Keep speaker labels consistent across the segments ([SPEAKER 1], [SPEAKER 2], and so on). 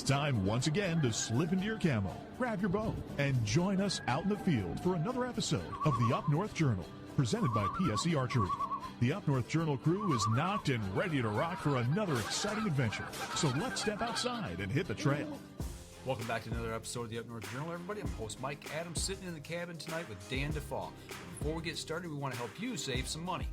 [SPEAKER 1] time once again to slip into your camo, grab your bow, and join us out in the field for another episode of the Up North Journal, presented by PSE Archery. The Up North Journal crew is knocked and ready to rock for another exciting adventure, so let's step outside and hit the trail.
[SPEAKER 2] Welcome back to another episode of the Up North Journal, everybody. I'm host Mike Adams, sitting in the cabin tonight with Dan DeFaw. Before we get started, we want to help you save some money.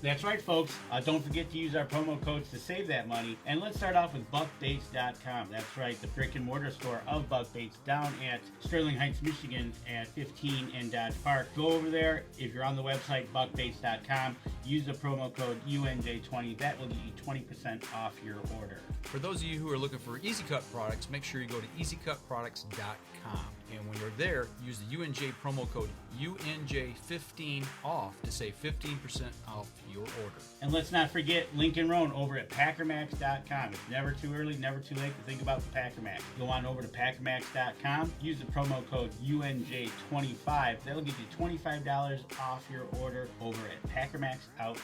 [SPEAKER 3] That's right, folks. Don't forget to use our promo codes to save that money. And let's start off with buckbaits.com. That's right, the brick and mortar store of Buck Baits down at Sterling Heights, Michigan at 15 and Dodge Park. Go over there. If you're on the website, buckbaits.com, use the promo code UNJ20. That will get you 20% off your order.
[SPEAKER 2] For those of you who are looking for Easy Cut products, make sure you go to easycutproducts.com. And when you're there, use the UNJ promo code UNJ15 off to save 15% off your order.
[SPEAKER 3] And let's not forget Lincoln Roan over at packermax.com. It's never too early, never too late to think about the Packer Max. Go on over to packermax.com, use the promo code UNJ25. That'll get you $25 off your order over at Packer Max Outdoors.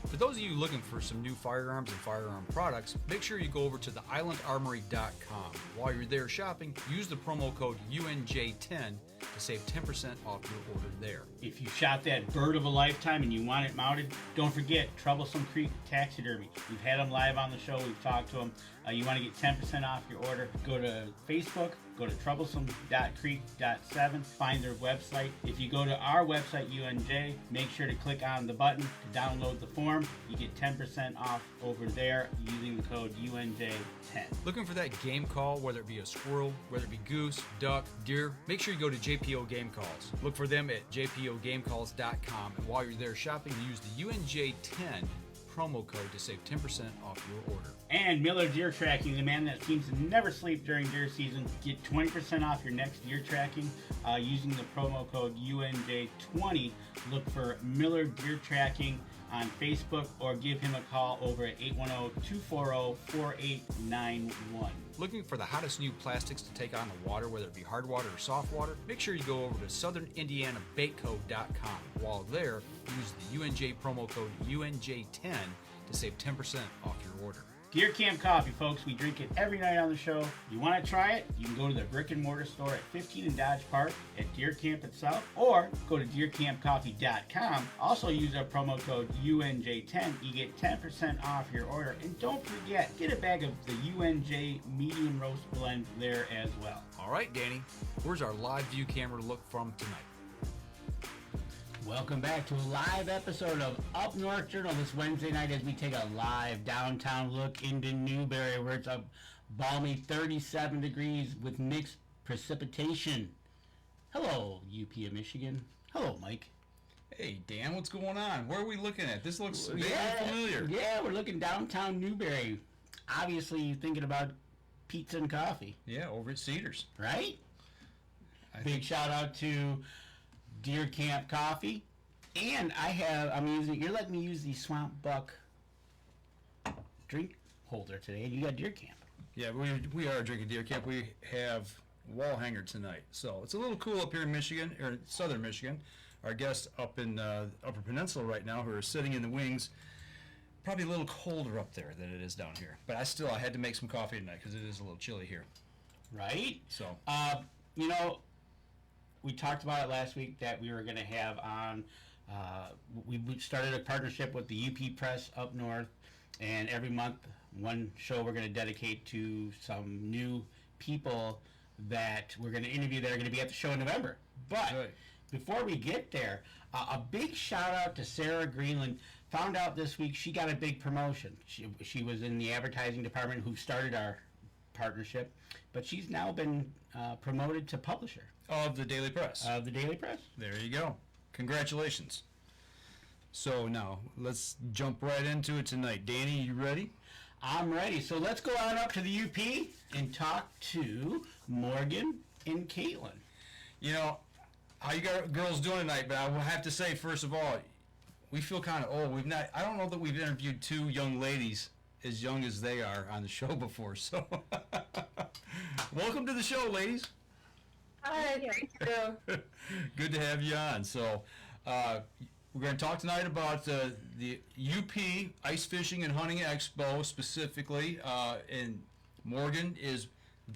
[SPEAKER 2] For those of you looking for some new firearms and firearm products, make sure you go over to the islandarmory.com. While you're there shopping, use the promo code UNJ10 to save 10% off your order there.
[SPEAKER 3] If you shot that bird of a lifetime and you want it mounted, don't forget Troublesome Creek Taxidermy. We've had them live on the show. We've talked to them. You want to get 10% off your order, go to Facebook, go to troublesome.creek.7, find their website. If you go to our website, UNJ, make sure to click on the button to download the form. You get 10% off over there using the code UNJ10.
[SPEAKER 2] Looking for that game call, whether it be a squirrel, whether it be goose, duck, deer, make sure you go to JPO Game Calls. Look for them at jpogamecalls.com, and while you're there shopping, use the UNJ10 promo code to save 10% off your order.
[SPEAKER 3] And Miller Deer Tracking, the man that seems to never sleep during deer season. Get 20% off your next deer tracking using the promo code UNJ20. Look for Miller Deer Tracking on Facebook or give him a call over at 810-240-4891.
[SPEAKER 2] Looking for the hottest new plastics to take on the water, whether it be hard water or soft water? Make sure you go over to southernindianabaitco.com. While there, use the UNJ promo code UNJ10 to save 10% off your order.
[SPEAKER 3] Deer Camp Coffee, folks. We drink it every night on the show. You want to try it? You can go to the brick and mortar store at 15 and Dodge Park at Deer Camp itself, or go to deercampcoffee.com. Also use our promo code UNJ10. You get 10% off your order. And don't forget, get a bag of the UNJ medium roast blend there as well.
[SPEAKER 2] All right, Danny, where's our live view camera look from tonight?
[SPEAKER 3] Welcome back to a live episode of Up North Journal this Wednesday night as we take a live downtown look into Newberry, where it's a balmy 37 degrees with mixed precipitation. Hello, UP of Michigan. Hello, Mike.
[SPEAKER 4] Hey, Dan, what's going on? Where are we looking at? This looks very familiar.
[SPEAKER 3] Yeah, we're looking downtown Newberry. Obviously, you're thinking about pizza and coffee.
[SPEAKER 4] Yeah, over at Cedars.
[SPEAKER 3] Right? Big shout out to Deer Camp Coffee. And you're letting me use the Swamp Buck drink holder today, and you got Deer Camp.
[SPEAKER 4] Yeah, we are drinking Deer Camp. We have wall hanger tonight. So it's a little cool up here in Michigan, or southern Michigan. Our guests up in Upper Peninsula right now who are sitting in the wings, probably a little colder up there than it is down here. But I had to make some coffee tonight because it is a little chilly here.
[SPEAKER 3] Right?
[SPEAKER 4] So,
[SPEAKER 3] we talked about it last week that we were going to have on, we started a partnership with the UP Press up north, and every month one show we're going to dedicate to some new people that we're going to interview that are going to be at the show in November. But before we get there, a big shout out to Sarah Greenland. Found out this week she got a big promotion. She was in the advertising department who started our partnership, but she's now been promoted to publisher.
[SPEAKER 4] Of the Daily Press.
[SPEAKER 3] Of the Daily Press.
[SPEAKER 4] There you go. Congratulations. So now, let's jump right into it tonight. Danny, you ready?
[SPEAKER 3] I'm ready. So let's go on up to the UP and talk to Morgan and Katelyn.
[SPEAKER 4] You know, how you girls doing tonight? But I will have to say, first of all, we feel kind of old. I don't know that we've interviewed two young ladies as young as they are on the show before. So, welcome to the show, ladies.
[SPEAKER 5] Hi, thank you.
[SPEAKER 4] Good to have you on. So, we're going to talk tonight about the UP Ice Fishing and Hunting Expo specifically. And Morgan is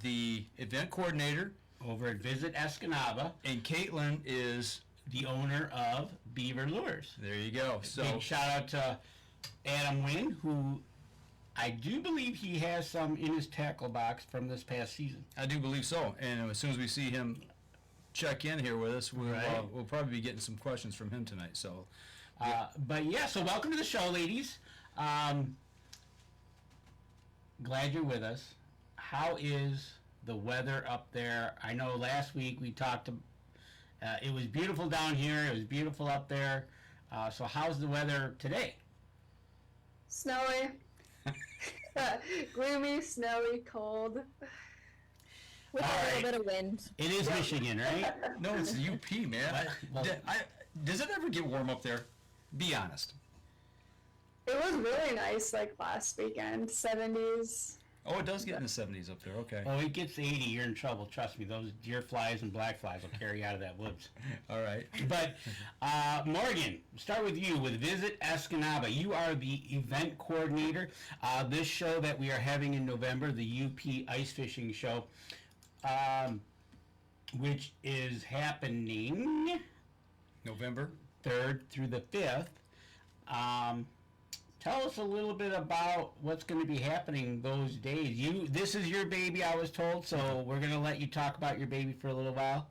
[SPEAKER 4] the event coordinator,
[SPEAKER 3] over at Visit Escanaba,
[SPEAKER 4] and Katelyn is,
[SPEAKER 3] the owner of Beaver Lures.
[SPEAKER 4] there you go. So
[SPEAKER 3] Big shout out to Adam Wynn, who I do believe he has some in his tackle box from this past season.
[SPEAKER 4] I do believe so. And as soon as we see him check in here with us,
[SPEAKER 3] Right.
[SPEAKER 4] we'll probably be getting some questions from him tonight. So
[SPEAKER 3] But yeah, so welcome to the show, ladies. Glad you're with us. How is the weather up there? I know last week we talked. It was beautiful down here. It was beautiful up there. So how's the weather today?
[SPEAKER 5] Snowy. Gloomy, snowy, cold.
[SPEAKER 6] With
[SPEAKER 3] All
[SPEAKER 6] a
[SPEAKER 3] right.
[SPEAKER 6] little bit of wind.
[SPEAKER 3] It is Michigan, right?
[SPEAKER 4] no, it's the UP, man.
[SPEAKER 3] Well-
[SPEAKER 4] Does it ever get warm up there? Be honest.
[SPEAKER 5] It was really nice like last weekend, 70s.
[SPEAKER 4] Oh, it does get in the 70s up there. Okay.
[SPEAKER 3] Oh, it gets 80, you're in trouble. Trust me, those deer flies and black flies will carry you out of that woods.
[SPEAKER 4] All right.
[SPEAKER 3] But Morgan, start with you with Visit Escanaba. You are the event coordinator. This show that we are having in November, the UP Ice Fishing Show, which is happening
[SPEAKER 4] November.
[SPEAKER 3] 3rd through the 5th. Tell us a little bit about what's going to be happening those days. This is your baby, I was told, so we're going to let you talk about your baby for a little while.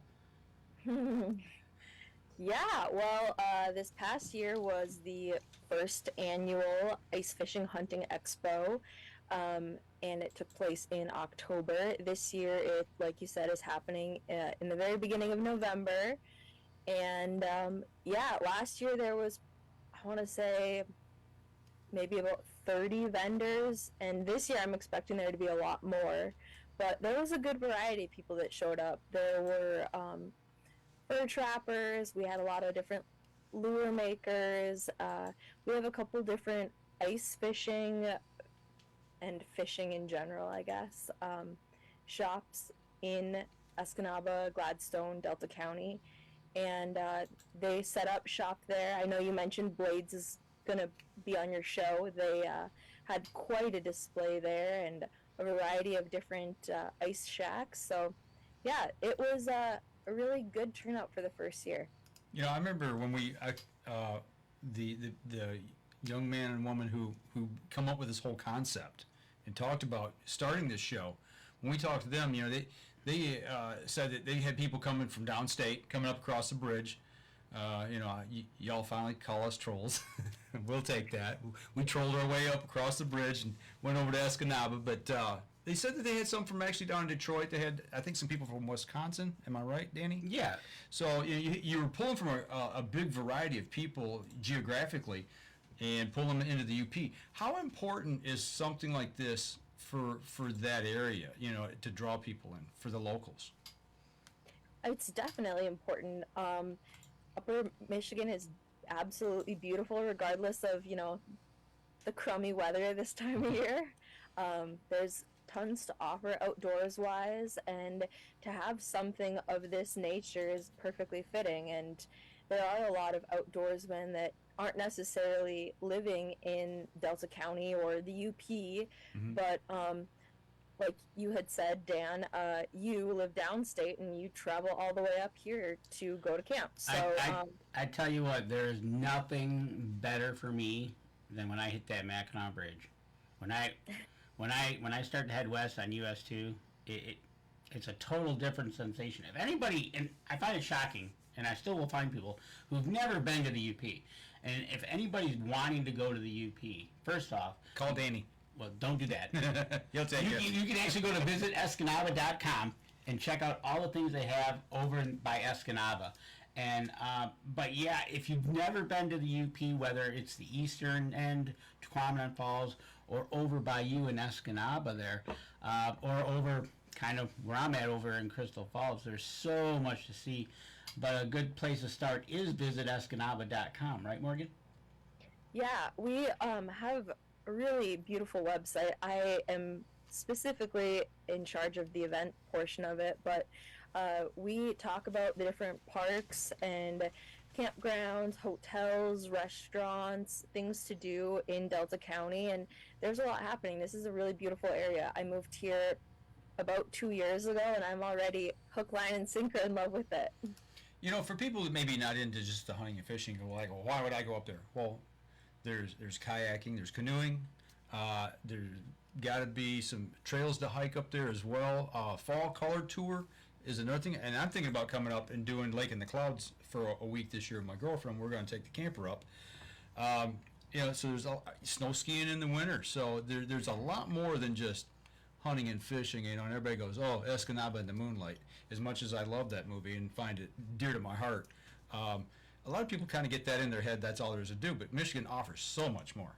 [SPEAKER 6] Yeah, well, this past year was the first annual Ice Fishing Hunting Expo, and it took place in October. This year, it, like you said, is happening in the very beginning of November. And yeah, last year there was, I want to say, maybe about 30 vendors, and this year I'm expecting there to be a lot more. But there was a good variety of people that showed up. There were fur trappers, we had a lot of different lure makers, we have a couple different ice fishing and fishing in general, I guess, shops in Escanaba, Gladstone, Delta County, and they set up shop there. I know you mentioned Blades is gonna be on your show. They had quite a display there and a variety of different ice shacks. So yeah, it was a really good turnout for the first year.
[SPEAKER 4] You know, I remember when the young man and woman who come up with this whole concept and talked about starting this show. When we talked to them, you know, they said that they had people coming from downstate, coming up across the bridge. You know, y'all finally call us trolls. We'll take that. We trolled our way up across the bridge and went over to Escanaba. But they said that they had some from actually down in Detroit. They had, I think, some people from Wisconsin. Am I right, Danny?
[SPEAKER 3] Yeah.
[SPEAKER 4] So you were pulling from a big variety of people geographically and pulling them into the UP. How important is something like this for that area, you know, to draw people in, for the locals?
[SPEAKER 6] It's definitely important. Upper Michigan is absolutely beautiful, regardless of, you know, the crummy weather this time of year. There's tons to offer outdoors wise, and to have something of this nature is perfectly fitting. And there are a lot of outdoorsmen that aren't necessarily living in Delta County or the UP, but like you had said, Dan, you live downstate and you travel all the way up here to go to camp. So
[SPEAKER 3] I tell you what, there's nothing better for me than when I hit that Mackinac Bridge. When I start to head west on US 2, it's a total different sensation. If anybody, and I find it shocking, and I still will find people who've never been to the UP, and if anybody's wanting to go to the UP, first off,
[SPEAKER 4] Call Danny.
[SPEAKER 3] well, don't do that.
[SPEAKER 4] He'll take it.
[SPEAKER 3] You can actually go to visitescanaba.com and check out all the things they have over by Escanaba. And but yeah, if you've never been to the UP, whether it's the eastern end, Tequamanon Falls, or over by you in Escanaba there, or over kind of where I'm at over in Crystal Falls, there's so much to see. But a good place to start is visitescanaba.com, right, Morgan?
[SPEAKER 6] yeah, we have a really beautiful website. I am specifically in charge of the event portion of it, but we talk about the different parks and campgrounds, hotels, restaurants, things to do in Delta County, and there's a lot happening. This is a really beautiful area. I moved here about 2 years ago, and I'm already hook, line, and sinker in love with it.
[SPEAKER 4] You know, for people that maybe not into just the hunting and fishing, go like, well, why would I go up there? Well, there's kayaking, there's canoeing, there's got to be some trails to hike up there as well. Fall color tour is another thing, and I'm thinking about coming up and doing Lake in the Clouds for a week this year with my girlfriend. We're going to take the camper up. You know, so there's snow skiing in the winter. So there's a lot more than just hunting and fishing. You know, and everybody goes, oh, Escanaba in the moonlight. As much as I love that movie and find it dear to my heart, a lot of people kind of get that in their head. That's all there is to do. But Michigan offers so much more.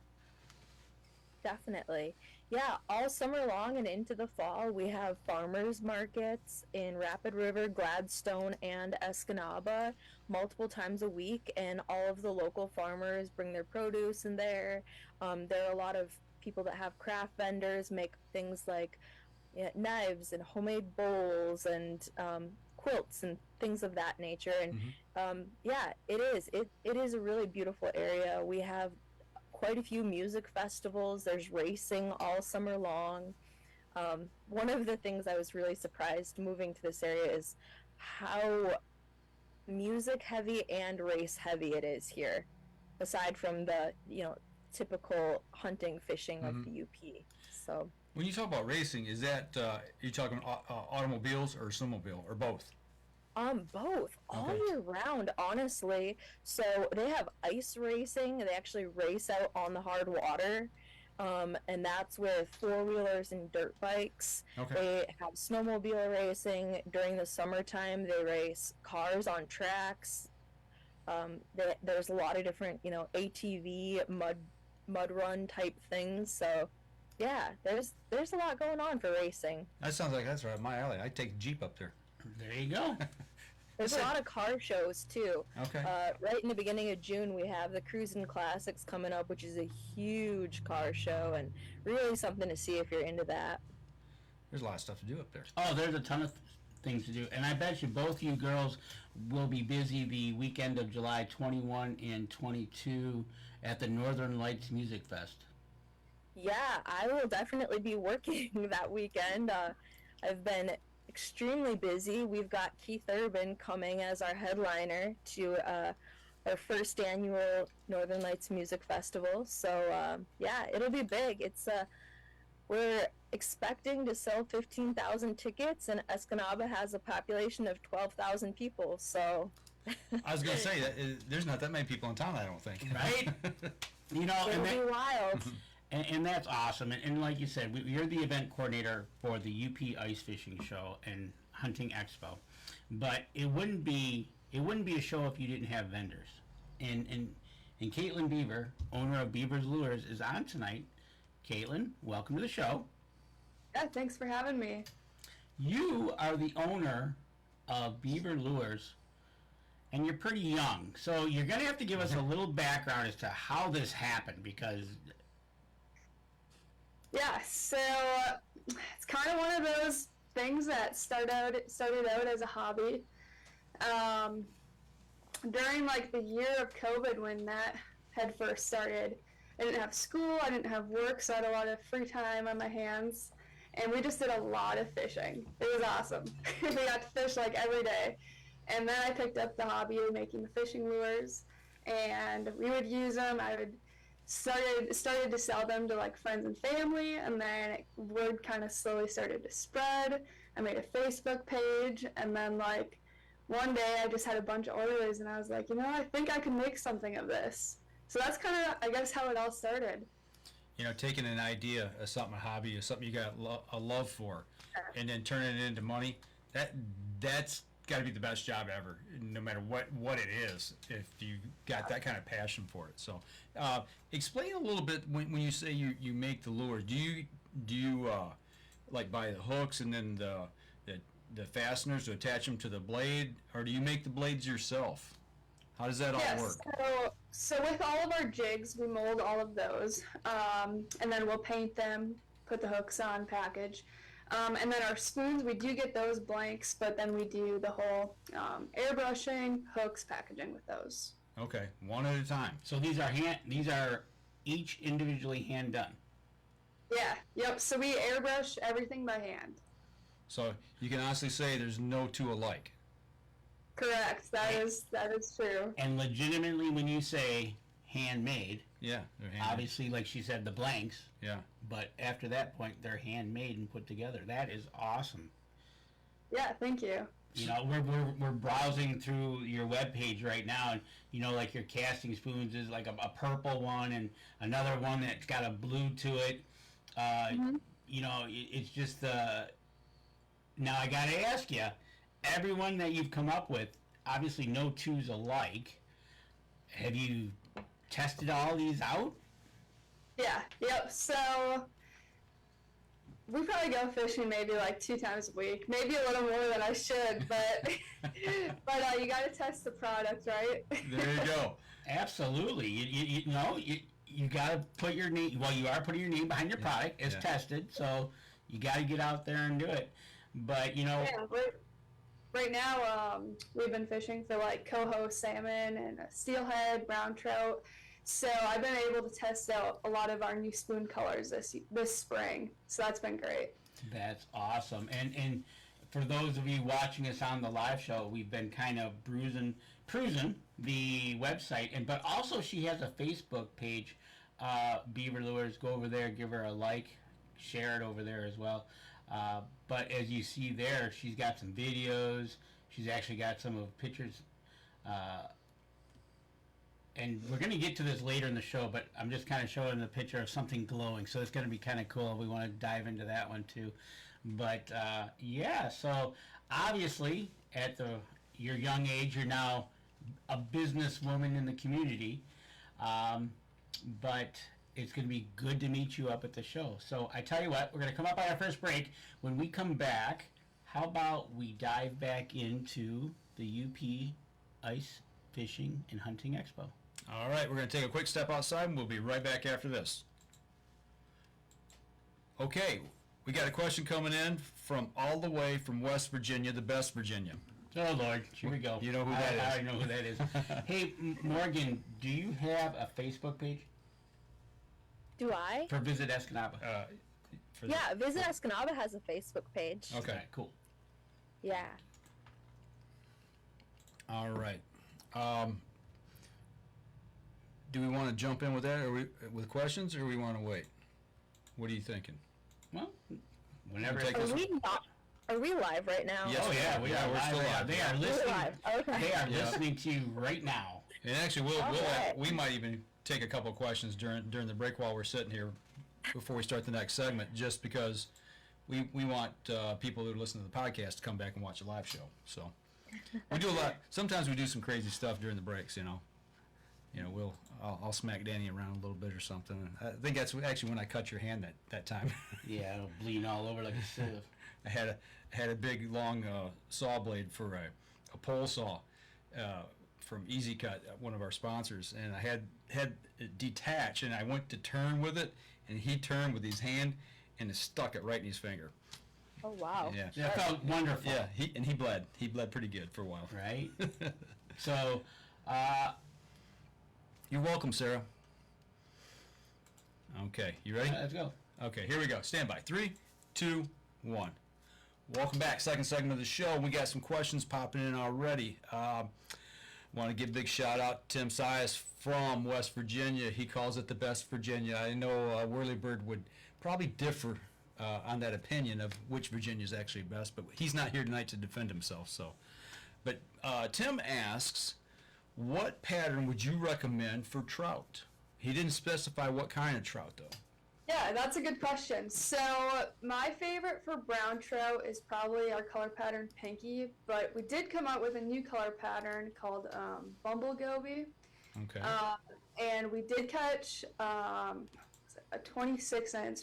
[SPEAKER 6] Definitely. Yeah, all summer long and into the fall, we have farmers markets in Rapid River, Gladstone, and Escanaba multiple times a week, and all of the local farmers bring their produce in there. There are a lot of people that have craft vendors, make things like knives and homemade bowls and quilts and things of that nature. And yeah, it is a really beautiful area. We have quite a few music festivals. There's racing all summer long. One of the things I was really surprised moving to this area is how music heavy and race heavy it is here, aside from the typical hunting fishing of the UP. So
[SPEAKER 4] When you talk about racing, is that you talking automobiles or snowmobile or both?
[SPEAKER 6] Both, all
[SPEAKER 4] Okay.
[SPEAKER 6] year round, honestly. So they have ice racing. They actually race out on the hard water, and that's with four-wheelers and dirt bikes.
[SPEAKER 4] Okay.
[SPEAKER 6] They have snowmobile racing. During the summertime, they race cars on tracks. There's a lot of different, ATV, mud run type things. So, yeah, there's a lot going on for racing.
[SPEAKER 4] That sounds like that's right up my alley. I take Jeep up there.
[SPEAKER 3] There you go.
[SPEAKER 6] There's a lot of car shows too.
[SPEAKER 4] Okay.
[SPEAKER 6] Right in the beginning of June, we have the Cruisin' Classics coming up, which is a huge car show and really something to see if you're into that.
[SPEAKER 4] There's a lot of stuff to do up there.
[SPEAKER 3] Oh, there's a ton of things to do. And I bet you both you girls will be busy the weekend of July 21 and 22 at the Northern Lights Music Fest.
[SPEAKER 6] Yeah, I will definitely be working that weekend. I've been extremely busy. We've got Keith Urban coming as our headliner to our first annual Northern Lights Music Festival. So yeah, it'll be big. We're expecting to sell 15,000 tickets, and Escanaba has a population of 12,000 people. So
[SPEAKER 4] I was going to say that there's not that many people in town, I don't think.
[SPEAKER 3] Right? You know,
[SPEAKER 6] it'll be wild.
[SPEAKER 3] And that's awesome. And like you said, you're the event coordinator for the UP Ice Fishing Show and Hunting Expo. But it wouldn't be a show if you didn't have vendors. And Katelyn Beaver, owner of Beavers Lures, is on tonight. Katelyn, welcome to the show.
[SPEAKER 5] Yeah, thanks for having me.
[SPEAKER 3] You are the owner of Beaver Lures, and you're pretty young. So you're going to have to give us a little background as to how this happened, because
[SPEAKER 5] Yeah, so it's kind of one of those things that started out as a hobby. During like the year of COVID when that had first started, I didn't have school, I didn't have work, so I had a lot of free time on my hands, and we just did a lot of fishing. It was awesome. We got to fish like every day, and then I picked up the hobby of making the fishing lures, and we would use them. I would started to sell them to like friends and family, and then word kind of slowly started to spread. I made a Facebook page, and then like one day I just had a bunch of orders, and I was like, I think I can make something of this. So that's kind of, I guess, how it all started.
[SPEAKER 4] You know, taking an idea of something, a hobby, or something you got a love for, and then turning it into money, that's got to be the best job ever, no matter what it is, if you got that kind of passion for it. So explain a little bit when you say you make the lures. Do you like buy the hooks and then the fasteners to attach them to the blade, or do you make the blades yourself? How does that all work?
[SPEAKER 5] So with all of our jigs, we mold all of those, and then we'll paint them, put the hooks on, package. And then our spoons, we do get those blanks, but then we do the whole airbrushing, hooks, packaging with those.
[SPEAKER 4] Okay, one at a time.
[SPEAKER 3] so these are each individually hand done.
[SPEAKER 5] Yeah, yep. So we airbrush everything by hand.
[SPEAKER 4] So you can honestly say there's no two alike.
[SPEAKER 5] Correct. That is true.
[SPEAKER 3] And legitimately, when you say handmade,
[SPEAKER 4] Yeah, they're handmade.
[SPEAKER 3] obviously, like she said, the blanks.
[SPEAKER 4] Yeah.
[SPEAKER 3] But after that point, they're handmade and put together. That is awesome.
[SPEAKER 5] Yeah, thank you.
[SPEAKER 3] You know, we're browsing through your webpage right now, and you know, like your casting spoons is like a purple one, and another one that's got a blue to it. You know, it's just now I gotta ask you, everyone that you've come up with, obviously no two's alike. Have you tested all these out?
[SPEAKER 5] Yeah. Yep. So we probably go fishing maybe like 2 times a week, maybe a little more than I should, but you got to test the product, right?
[SPEAKER 4] There you go.
[SPEAKER 3] Absolutely. You know, you got to put your name. Well, you are putting your name behind your product. It's tested, so you got to get out there and do it. But you know,
[SPEAKER 5] Yeah. Right now, we've been fishing for like coho salmon and steelhead, brown trout. So I've been able to test out a lot of our new spoon colors this spring. So that's been great.
[SPEAKER 3] that's awesome. And for those of you watching us on the live show, we've been kind of cruising the website, but also she has a Facebook page, Beaver Lures. Go over there, give her a like, share it over there as well. But as you see there, she's got some videos. She's actually got some of pictures. And we're going to get to this later in the show, but I'm just kind of showing the picture of something glowing. So it's going to be kind of cool. We want to dive into that one too. But yeah, so obviously at your young age, you're now a businesswoman in the community. But it's going to be good to meet you up at the show. So I tell you what, we're going to come up on our first break. When we come back, how about we dive back into the UP Ice Fishing and Hunting Expo?
[SPEAKER 4] All right, we're going to take a quick step outside, and we'll be right back after this. Okay, we got a question coming in from all the way from West Virginia, the best Virginia.
[SPEAKER 3] Oh, Lord, here we go.
[SPEAKER 4] You know who that is.
[SPEAKER 3] I already know who that is. Hey, Morgan, do you have a Facebook page
[SPEAKER 6] Do I?
[SPEAKER 3] for Visit Escanaba?
[SPEAKER 6] Yeah, Visit Escanaba has a Facebook page.
[SPEAKER 4] Okay,
[SPEAKER 3] Cool.
[SPEAKER 6] Yeah.
[SPEAKER 4] all right. Do we want to jump in with that, or with questions, or we want to wait? What are you thinking?
[SPEAKER 3] Well, whenever.
[SPEAKER 4] Take
[SPEAKER 6] Are
[SPEAKER 4] us-
[SPEAKER 6] we not? Are we live right now?
[SPEAKER 4] Yes,
[SPEAKER 3] Oh yeah,
[SPEAKER 4] Yeah, we're
[SPEAKER 3] live
[SPEAKER 4] still
[SPEAKER 3] right now.
[SPEAKER 4] live.
[SPEAKER 3] They are
[SPEAKER 6] We're
[SPEAKER 3] listening.
[SPEAKER 6] live. Okay.
[SPEAKER 3] They are
[SPEAKER 4] Yeah.
[SPEAKER 3] listening to you right now.
[SPEAKER 4] And actually,
[SPEAKER 6] Okay.
[SPEAKER 4] we might even take a couple of questions during the break while we're sitting here before we start the next segment, just because we want people who listen to the podcast to come back and watch a live show. So we do a lot. Sometimes we do some crazy stuff during the breaks. I'll smack Danny around a little bit or something. I think that's actually when I cut your hand that time.
[SPEAKER 3] Yeah, it'll bleed all over like a sieve.
[SPEAKER 4] I had a big long saw blade for a pole saw from Easy Cut, one of our sponsors, and I had it detach, and I went to turn with it, and he turned with his hand, and it stuck it right in his finger.
[SPEAKER 6] Oh wow.
[SPEAKER 4] Yeah,
[SPEAKER 3] That felt wonderful.
[SPEAKER 4] yeah. He bled. He bled pretty good for a while.
[SPEAKER 3] Right? So,
[SPEAKER 4] You're welcome, Sarah. Okay, you ready?
[SPEAKER 3] let's go.
[SPEAKER 4] Okay, here we go. Stand by. 3, 2, 1. Welcome back. Second segment of the show. We got some questions popping in already. Want to give a big shout out to Tim Sias from West Virginia. He calls it the best Virginia. I know Whirlybird would probably differ on that opinion of which Virginia is actually best, but he's not here tonight to defend himself. So, but Tim asks, what pattern would you recommend for trout? He didn't specify what kind of trout, though.
[SPEAKER 5] Yeah, that's a good question. So my favorite for brown trout is probably our color pattern Pinky, but we did come out with a new color pattern called Bumble Goby.
[SPEAKER 4] Okay.
[SPEAKER 5] And we did catch a 26 inch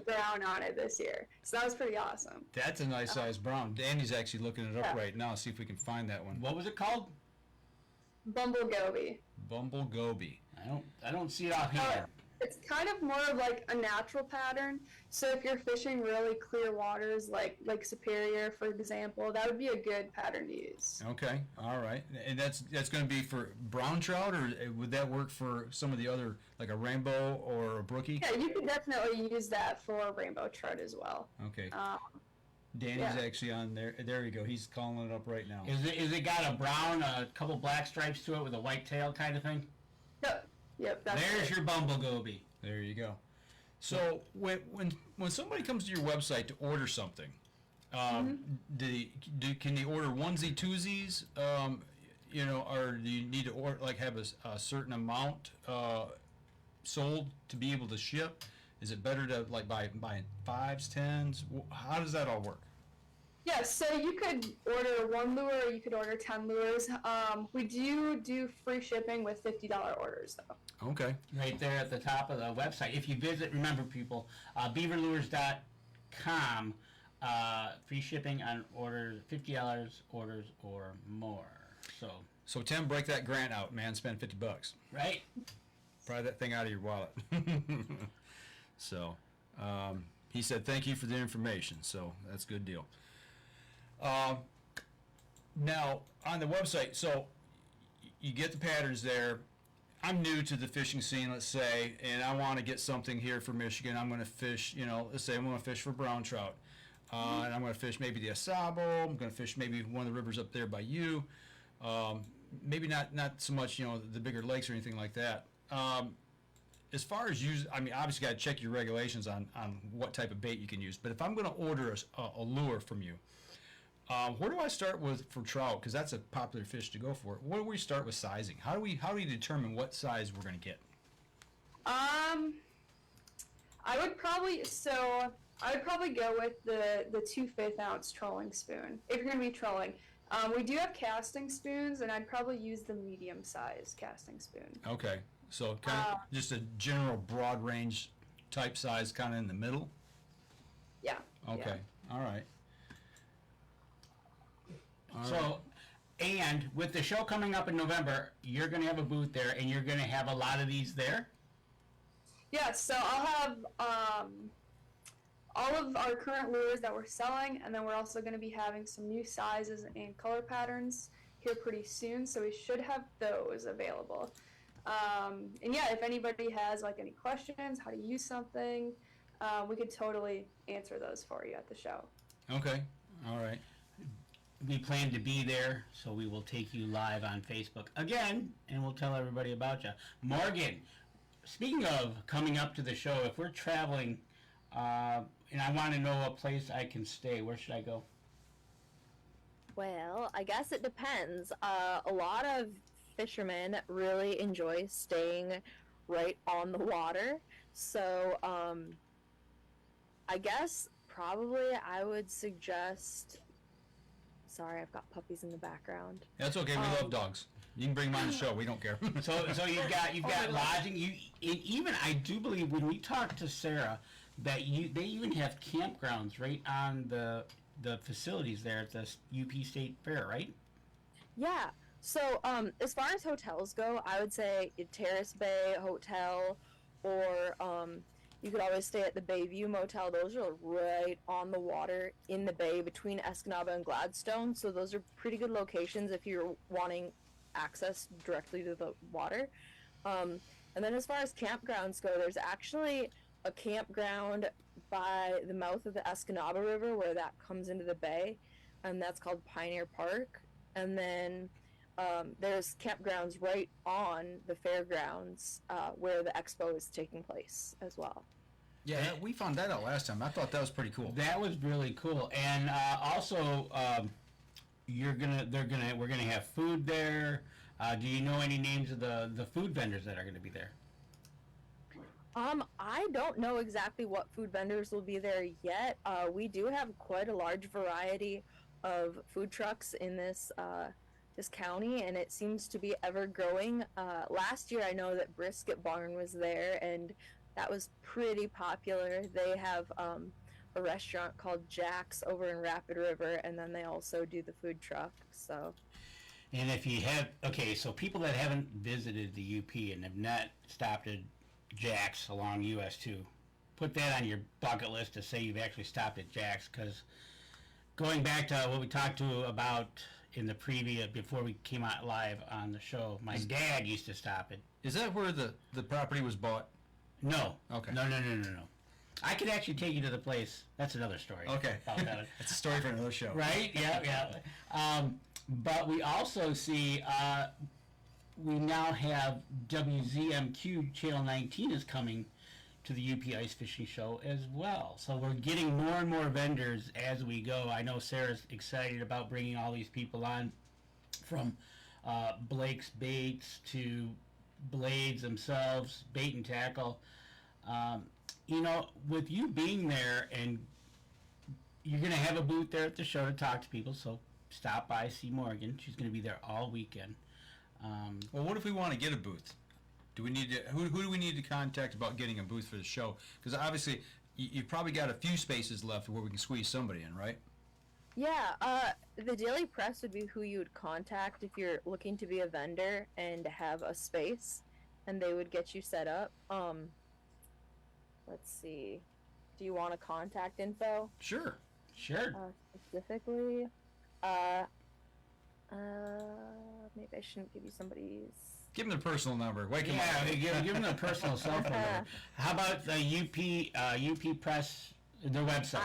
[SPEAKER 5] brown on it this year. So that was pretty awesome.
[SPEAKER 4] That's a nice size brown. Danny's actually looking it up
[SPEAKER 5] Yeah.
[SPEAKER 4] right now, see if we can find that one.
[SPEAKER 3] What was it called?
[SPEAKER 5] Bumble Goby.
[SPEAKER 4] Bumble Goby.
[SPEAKER 3] I don't see it offhand.
[SPEAKER 5] It's kind of more of like a natural pattern. So if you're fishing really clear waters, like Lake Superior, for example, that would be a good pattern to use.
[SPEAKER 4] Okay, all right. And that's going to be for brown trout, or would that work for some of the other, like a rainbow or a brookie?
[SPEAKER 5] Yeah, you can definitely use that for rainbow trout as well.
[SPEAKER 4] Okay. Danny's actually on there. There you go. He's calling it up right now.
[SPEAKER 3] Is it got a brown, a couple black stripes to it with a white tail kind of thing?
[SPEAKER 5] Yep, that's
[SPEAKER 3] There's
[SPEAKER 5] it.
[SPEAKER 3] your bumblebee.
[SPEAKER 4] There you go. So when somebody comes to your website to order something, can they order onesie twosies? Or do you need to order have a certain amount sold to be able to ship? Is it better to buy 5s, 10s? How does that all work?
[SPEAKER 5] Yeah, so you could order 1 lure or you could order 10 lures. We do free shipping with $50 orders, though.
[SPEAKER 4] Okay.
[SPEAKER 3] Right there at the top of the website. If you visit, remember people, beaverlures.com, free shipping on orders, $50 orders or more.
[SPEAKER 4] So Tim, break that grant out, man. Spend $50.
[SPEAKER 3] Right?
[SPEAKER 4] Pry that thing out of your wallet. So, he said thank you for the information. So that's a good deal. Now on the website, so you get the patterns there. I'm new to the fishing scene, let's say, and I want to get something here for Michigan. I'm going to fish, let's say I'm going to fish for brown trout. And I'm going to fish maybe the Escanaba. I'm going to fish maybe one of the rivers up there by you. Maybe not so much, the bigger lakes or anything like that. As far as obviously got to check your regulations on what type of bait you can use. But if I'm going to order a lure from you, where do I start with for trout? Because that's a popular fish to go for. Where do we start with sizing? How do we determine what size we're going to get?
[SPEAKER 5] I would probably go with the 2/5 ounce trolling spoon if you're going to be trolling. We do have casting spoons, and I'd probably use the medium size casting spoon.
[SPEAKER 4] Okay, so kind of just a general broad range type size, kind of in the middle.
[SPEAKER 5] Yeah.
[SPEAKER 4] Okay,
[SPEAKER 5] Yeah.
[SPEAKER 4] all right.
[SPEAKER 3] So, and with the show coming up in November, you're going to have a booth there, and you're going to have a lot of these there?
[SPEAKER 5] Yeah, so I'll have all of our current lures that we're selling, and then we're also going to be having some new sizes and color patterns here pretty soon, so we should have those available. And yeah, if anybody has any questions, how to use something, we could totally answer those for you at the show.
[SPEAKER 4] Okay, all right.
[SPEAKER 3] We plan to be there, so we will take you live on Facebook again, and we'll tell everybody about you. Morgan, speaking of coming up to the show, if we're traveling, and I want to know a place I can stay, where should I go?
[SPEAKER 6] Well, I guess it depends. A lot of fishermen really enjoy staying right on the water. So, I guess probably I would suggest... Sorry, I've got puppies in the background.
[SPEAKER 4] That's okay. We love dogs. You can bring them on the show. We don't care.
[SPEAKER 3] So you've got lodging. Even I do believe when we talked to Sarah that they even have campgrounds right on the facilities there at the UP State Fair, right?
[SPEAKER 6] Yeah. So as far as hotels go, I would say Terrace Bay Hotel, or you could always stay at the Bayview Motel. Those are right on the water in the bay between Escanaba and Gladstone. So those are pretty good locations if you're wanting access directly to the water. And then as far as campgrounds go, there's actually a campground by the mouth of the Escanaba River where that comes into the bay, and that's called Pioneer Park. And then there's campgrounds right on the fairgrounds where the expo is taking place as well.
[SPEAKER 4] Yeah, we found that out last time. I thought that was pretty cool.
[SPEAKER 3] That was really cool. And also, we're gonna have food there. Do you know any names of the food vendors that are going to be there?
[SPEAKER 6] I don't know exactly what food vendors will be there yet. We do have quite a large variety of food trucks in this county, and it seems to be ever growing. Last year, I know that Brisket Barn was there, and that was pretty popular. They have a restaurant called Jack's over in Rapid River, and then they also do the food truck. So.
[SPEAKER 3] And if you have, so people that haven't visited the UP and have not stopped at Jack's along US 2. Put that on your bucket list to say you've actually stopped at Jack's, because going back to what we talked about in the previous, before we came out live on the show, my dad used to stop it.
[SPEAKER 4] Is that where the property was bought?
[SPEAKER 3] No.
[SPEAKER 4] Okay.
[SPEAKER 3] No. I could actually take you to the place. That's another story.
[SPEAKER 4] Okay.
[SPEAKER 3] About that.
[SPEAKER 4] It's a story for another show.
[SPEAKER 3] Right? Yeah. But we also see, we now have WZMQ Channel 19 is coming to the UP Ice Fishing Show as well. So we're getting more and more vendors as we go. I know Sarah's excited about bringing all these people on, from Blake's Baits to Blades themselves, Bait and Tackle. With you being there, and you're going to have a booth there at the show to talk to people, so stop by, see Morgan. She's going to be there all weekend.
[SPEAKER 4] Well, what if we want to get a booth? Do we need to? Who do we need to contact about getting a booth for the show? Because obviously, you've probably got a few spaces left where we can squeeze somebody in, right?
[SPEAKER 6] Yeah, the Daily Press would be who you would contact if you're looking to be a vendor and have a space, and they would get you set up. Let's see. Do you want a contact info?
[SPEAKER 4] Sure.
[SPEAKER 6] Specifically, maybe I shouldn't give you somebody's.
[SPEAKER 4] Give them the personal number. Wake them
[SPEAKER 3] Yeah,
[SPEAKER 4] up.
[SPEAKER 3] give them a personal cell phone number. How about the UP Press, their website?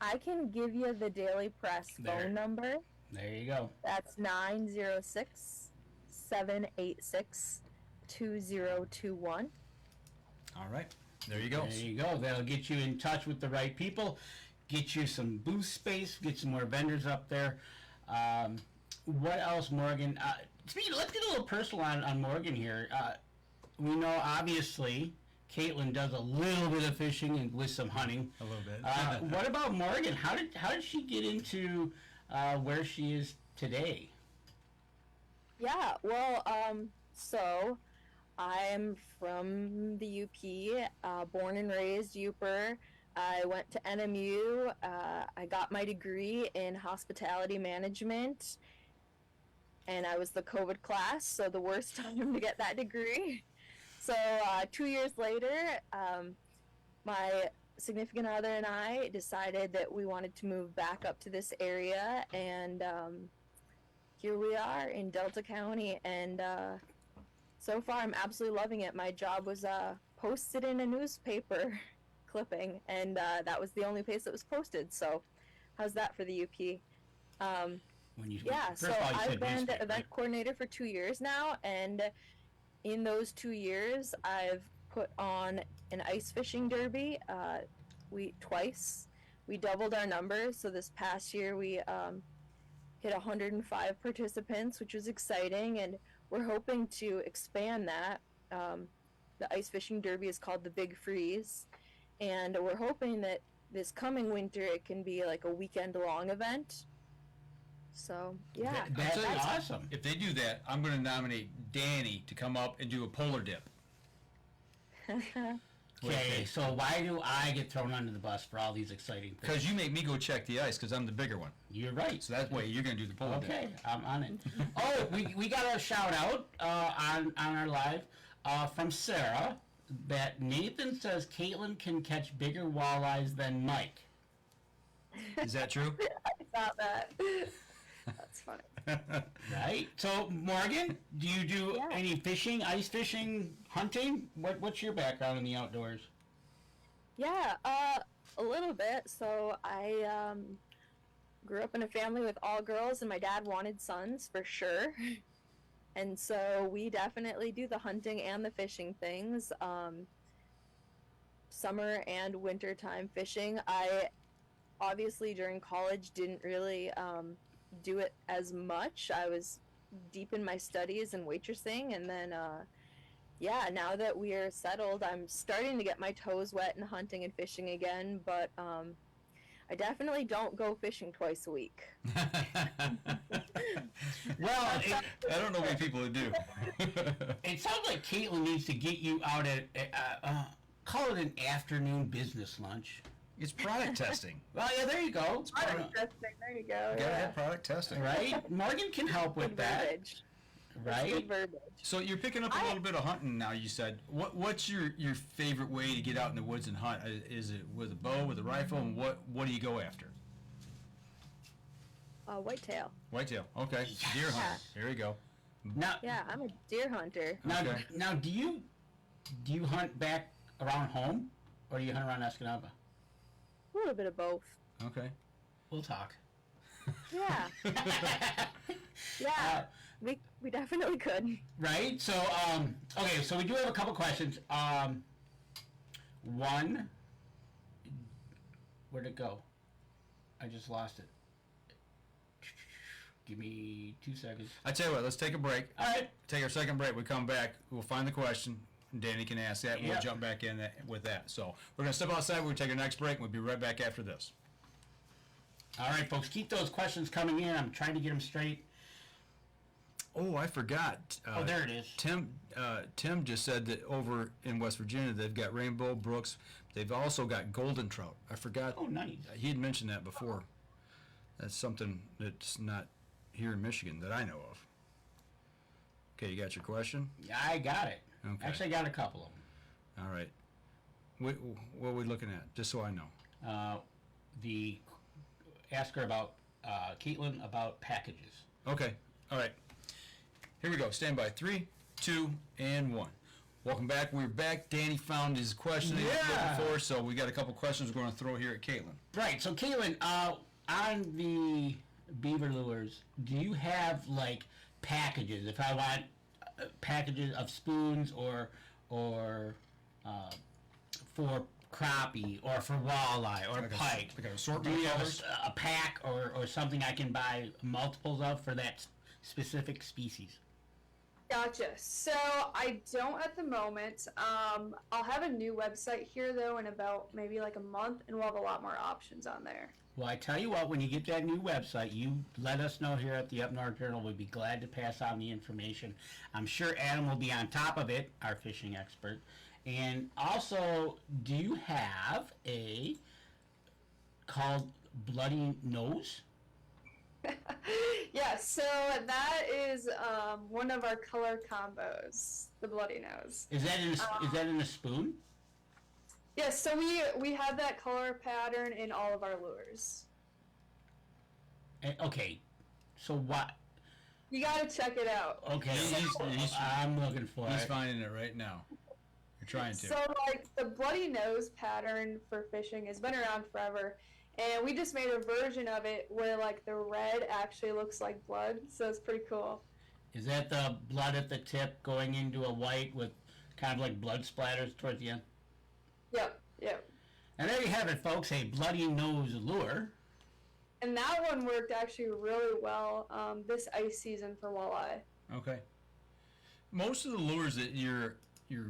[SPEAKER 6] I can give you the Daily Press
[SPEAKER 3] There.
[SPEAKER 6] phone number.
[SPEAKER 3] There you go.
[SPEAKER 6] That's 906-786-2021.
[SPEAKER 4] All right. There you go.
[SPEAKER 3] There you go. That'll get you in touch with the right people, get you some booth space, get some more vendors up there. What else, Morgan? Let's get a little personal on Morgan here. We know, obviously, Katelyn does a little bit of fishing and with some hunting.
[SPEAKER 4] A little bit.
[SPEAKER 3] What about Morgan? How did she get into where she is today?
[SPEAKER 6] Yeah, well, so I'm from the UP, born and raised Uper. I went to NMU. I got my degree in hospitality management, and I was the COVID class, so the worst time to get that degree. So 2 years later, my significant other and I decided that we wanted to move back up to this area, and here we are in Delta County, and so far I'm absolutely loving it. My job was posted in a newspaper clipping, and that was the only place that was posted, so how's that for the UP? So I've been the event coordinator for 2 years now, and in those 2 years I've put on an ice fishing derby twice. We doubled our numbers, so this past year we hit 105 participants, which was exciting, and we're hoping to expand that. The ice fishing derby is called the Big Freeze, and we're hoping that this coming winter it can be like a weekend-long event. So, yeah.
[SPEAKER 3] That's awesome.
[SPEAKER 4] If they do that, I'm going to nominate Danny to come up and do a polar dip.
[SPEAKER 3] Okay, so why do I get thrown under the bus for all these exciting things?
[SPEAKER 4] Because you make me go check the ice, because I'm the bigger one.
[SPEAKER 3] You're right.
[SPEAKER 4] So that way you're going to do the polar dip.
[SPEAKER 3] Okay, I'm on it. Oh, we got a shout out on our live from Sarah that Nathan says Katelyn can catch bigger walleyes than Mike.
[SPEAKER 4] Is that true?
[SPEAKER 5] I thought that. That's funny.
[SPEAKER 3] Right. So Morgan, do you do any fishing, ice fishing, hunting? What's your background in the outdoors?
[SPEAKER 6] Yeah, a little bit. So I grew up in a family with all girls, and my dad wanted sons for sure. And so we definitely do the hunting and the fishing things. Summer and winter time fishing. I obviously during college didn't really do it as much. I was deep in my studies and waitressing, and then now that we're settled, I'm starting to get my toes wet in hunting and fishing again, but I definitely don't go fishing twice a week.
[SPEAKER 3] Well,
[SPEAKER 4] I don't know many people who do.
[SPEAKER 3] it sounds like Katelyn needs to get you out at call it an afternoon business lunch.
[SPEAKER 4] It's product testing.
[SPEAKER 3] Well, yeah, there you go.
[SPEAKER 5] Product testing, there you go.
[SPEAKER 4] Gotta have product testing.
[SPEAKER 3] Right? Morgan can help with that.
[SPEAKER 6] Advantage.
[SPEAKER 3] Right?
[SPEAKER 6] Good verbiage.
[SPEAKER 4] So you're picking up a little bit of hunting now. You said what's your favorite way to get out in the woods and hunt? Is it with a bow, with a rifle, and what do you go after?
[SPEAKER 6] Whitetail.
[SPEAKER 4] Whitetail. Okay. Deer hunt. There you go.
[SPEAKER 3] Now,
[SPEAKER 6] Yeah, I'm a deer hunter.
[SPEAKER 4] Okay.
[SPEAKER 3] now, do you hunt back around home, or do you hunt around Escanaba?
[SPEAKER 6] A little bit of both.
[SPEAKER 4] Okay.
[SPEAKER 3] We'll talk.
[SPEAKER 6] Yeah. Yeah. We definitely could.
[SPEAKER 3] Right. So, okay. So we do have a couple questions. One. Where'd it go? I just lost it. Give me 2 seconds.
[SPEAKER 4] I tell you what. Let's take a break.
[SPEAKER 3] All right.
[SPEAKER 4] Take our second break. We come back. We'll find the question. Danny can ask that. We'll
[SPEAKER 3] Yeah.
[SPEAKER 4] jump back in with that. So we're gonna step outside. We're gonna take our next break. We'll be right back after this.
[SPEAKER 3] All right, folks. Keep those questions coming in. I'm trying to get them straight.
[SPEAKER 4] Oh, I forgot.
[SPEAKER 3] Oh, there it is.
[SPEAKER 4] Tim just said that over in West Virginia they've got rainbow brooks. They've also got golden trout. I forgot.
[SPEAKER 3] Oh, nice.
[SPEAKER 4] He had mentioned that before. That's something that's not here in Michigan that I know of. Okay, you got your question?
[SPEAKER 3] Yeah, I got it.
[SPEAKER 4] Okay.
[SPEAKER 3] Actually, I got a couple of them.
[SPEAKER 4] All right. What are we looking at? Just so I know.
[SPEAKER 3] Ask her about Katelyn about packages.
[SPEAKER 4] Okay. All right. Here we go. Stand by. 3, 2, and 1. Welcome back. We're back. Danny found his question he was looking for, so we got a couple questions we're going to throw here at Katelyn.
[SPEAKER 3] Right. So, Katelyn, on the Beaver lures, do you have like packages? If I want packages of spoons or for crappie or for walleye or pike,
[SPEAKER 4] like an
[SPEAKER 3] do
[SPEAKER 4] assortment
[SPEAKER 3] you
[SPEAKER 4] of
[SPEAKER 3] have
[SPEAKER 4] colors?
[SPEAKER 3] a pack or something I can buy multiples of for that specific species?
[SPEAKER 5] Gotcha. So I don't at the moment. I'll have a new website here though in about maybe like a month, and we'll have a lot more options on there.
[SPEAKER 3] Well, I tell you what, when you get that new website, you let us know here at the Up North Journal. We'd be glad to pass on the information. I'm sure Adam will be on top of it, our fishing expert. And also, do you have a called Bloody Nose?
[SPEAKER 5] Yeah, so that is one of our color combos, the Bloody Nose.
[SPEAKER 3] Is that in a spoon?
[SPEAKER 5] Yes, so we have that color pattern in all of our lures.
[SPEAKER 3] Okay, so what?
[SPEAKER 5] You gotta check it out.
[SPEAKER 3] Okay,
[SPEAKER 4] He's-
[SPEAKER 3] I'm looking for
[SPEAKER 4] He's
[SPEAKER 3] it.
[SPEAKER 4] finding it right now. You're trying to.
[SPEAKER 5] So like the Bloody Nose pattern for fishing has been around forever, and we just made a version of it where like the red actually looks like blood, so it's pretty cool.
[SPEAKER 3] Is that the blood at the tip going into a white with kind of like blood splatters towards the end?
[SPEAKER 5] Yep.
[SPEAKER 3] And there you have it, folks, a Bloody Nose lure.
[SPEAKER 5] And that one worked actually really well this ice season for walleye.
[SPEAKER 4] Okay. Most of the lures that you're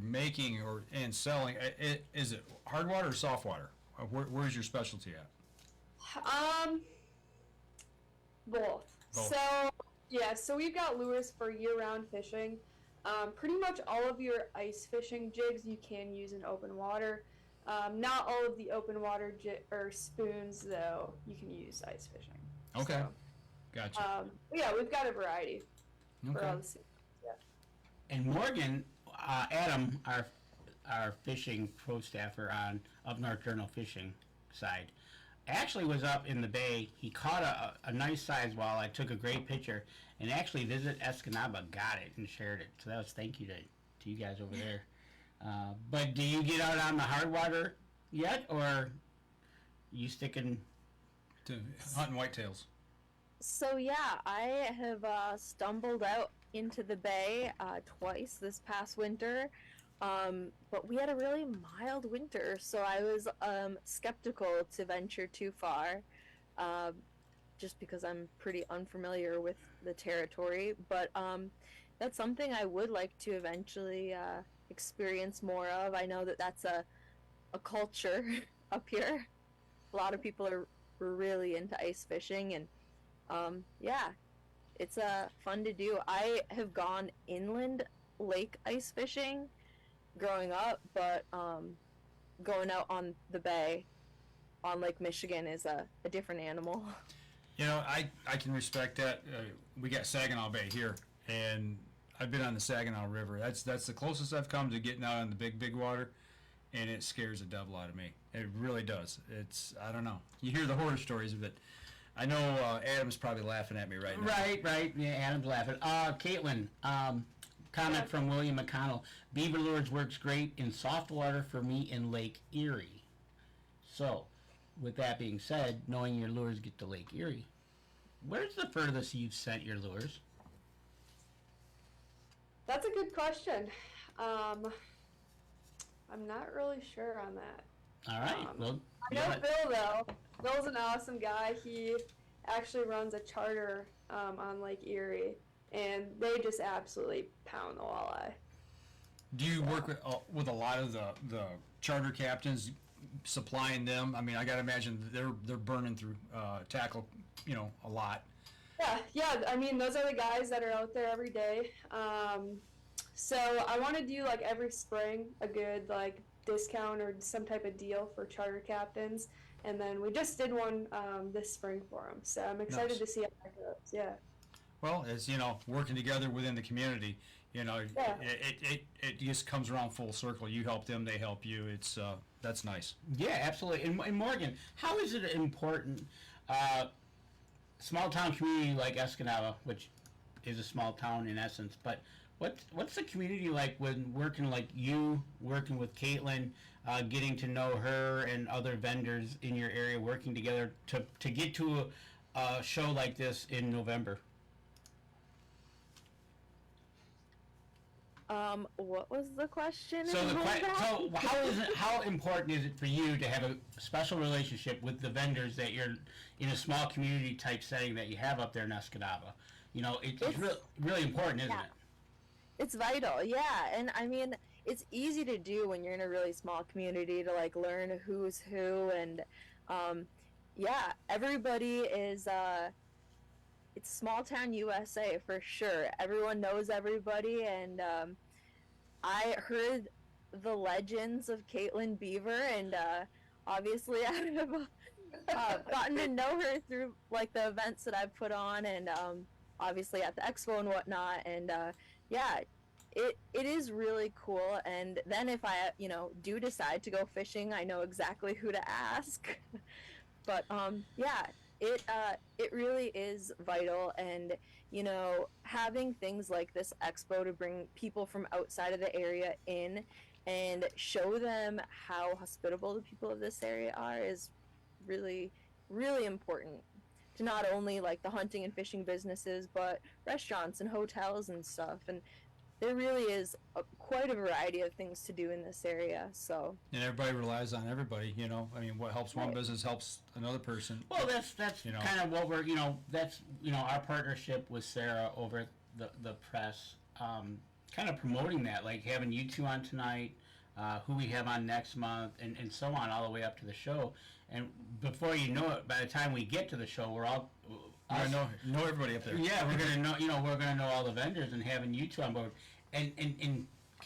[SPEAKER 4] making and selling, is it hard water or soft water? Where's your specialty at?
[SPEAKER 5] Both. So we've got lures for year-round fishing. Pretty much all of your ice fishing jigs you can use in open water. Not all of the open water or spoons though you can use ice fishing.
[SPEAKER 4] Okay.
[SPEAKER 5] So,
[SPEAKER 4] Gotcha.
[SPEAKER 5] yeah, we've got a variety for
[SPEAKER 4] Okay.
[SPEAKER 5] all the seasons. Yeah.
[SPEAKER 3] And Morgan, Adam, our fishing pro staffer on Up North Journal fishing side, actually was up in the bay. He caught a nice sized walleye, took a great picture, and actually Visit Escanaba got it and shared it. So that was thank you to you guys over there. But do you get out on the hard water yet, or you sticking?
[SPEAKER 4] To hunting whitetails.
[SPEAKER 6] So yeah, I have stumbled out into the bay twice this past winter, but we had a really mild winter, so I was skeptical to venture too far, just because I'm pretty unfamiliar with the territory. But that's something I would like to eventually experience more of. I know that that's a culture up here. A lot of people are really into ice fishing, and yeah, it's fun to do. I have gone inland lake ice fishing growing up, but going out on the bay on Lake Michigan is a different animal.
[SPEAKER 4] You know, I can respect that. We got Saginaw Bay here, and I've been on the Saginaw River. That's the closest I've come to getting out on the big water, and it scares the devil out of me. It really does. I don't know. You hear the horror stories of it. I know Adam's probably laughing at me right now.
[SPEAKER 3] Right. Yeah, Adam's laughing. Katelyn, comment from William McConnell. Beaver lures works great in soft water for me in Lake Erie. So, with that being said, knowing your lures get to Lake Erie, where's the furthest you've sent your lures?
[SPEAKER 5] That's a good question. I'm not really sure on that.
[SPEAKER 3] All right. Well,
[SPEAKER 5] I know Bill, though. Bill's an awesome guy. He actually runs a charter on Lake Erie, and they just absolutely pound the walleye.
[SPEAKER 4] Do you work with a lot of the charter captains, supplying them? I mean, I got to imagine they're burning through tackle, a lot.
[SPEAKER 5] Yeah. I mean, those are the guys that are out there every day. So I want to do like every spring a good like discount or some type of deal for charter captains, and then we just did one this spring for them. So I'm excited
[SPEAKER 4] Nice.
[SPEAKER 5] to see how that goes. Yeah.
[SPEAKER 4] Well, as working together within the community, it just comes around full circle. You help them, they help you. It's that's nice.
[SPEAKER 3] Yeah, absolutely. And Morgan, how is it important, small town community like Escanaba, which is a small town in essence, but what's the community like when working with Katelyn, getting to know her and other vendors in your area, working together to get to a show like this in November?
[SPEAKER 6] What was the question?
[SPEAKER 3] So how important is it for you to have a special relationship with the vendors that you're in a small community type setting that you have up there in Escanaba? It's really important, isn't it?
[SPEAKER 6] It's vital, yeah. And I mean, it's easy to do when you're in a really small community to like learn who's who, and everybody is. It's small town USA for sure. Everyone knows everybody, and I heard the legends of Katelyn Beaver, and obviously I've gotten to know her through like the events that I've put on, and obviously at the expo and whatnot, and it is really cool. And then if I do decide to go fishing, I know exactly who to ask. But it really is vital, and having things like this expo to bring people from outside of the area in and show them how hospitable the people of this area are is really, really important to not only like the hunting and fishing businesses, but restaurants and hotels and stuff. And there really is quite a variety of things to do in this area. So.
[SPEAKER 4] And everybody relies on everybody. I mean, what helps one business helps another person.
[SPEAKER 3] Well, that's kind of what we're that's our partnership with Sarah over at the press, kind of promoting that, like having you two on tonight, who we have on next month, and so on all the way up to the show. And before you know it, by the time we get to the show, we're all.
[SPEAKER 4] I know everybody up there.
[SPEAKER 3] Yeah, we're gonna know all the vendors, and having you two on board. And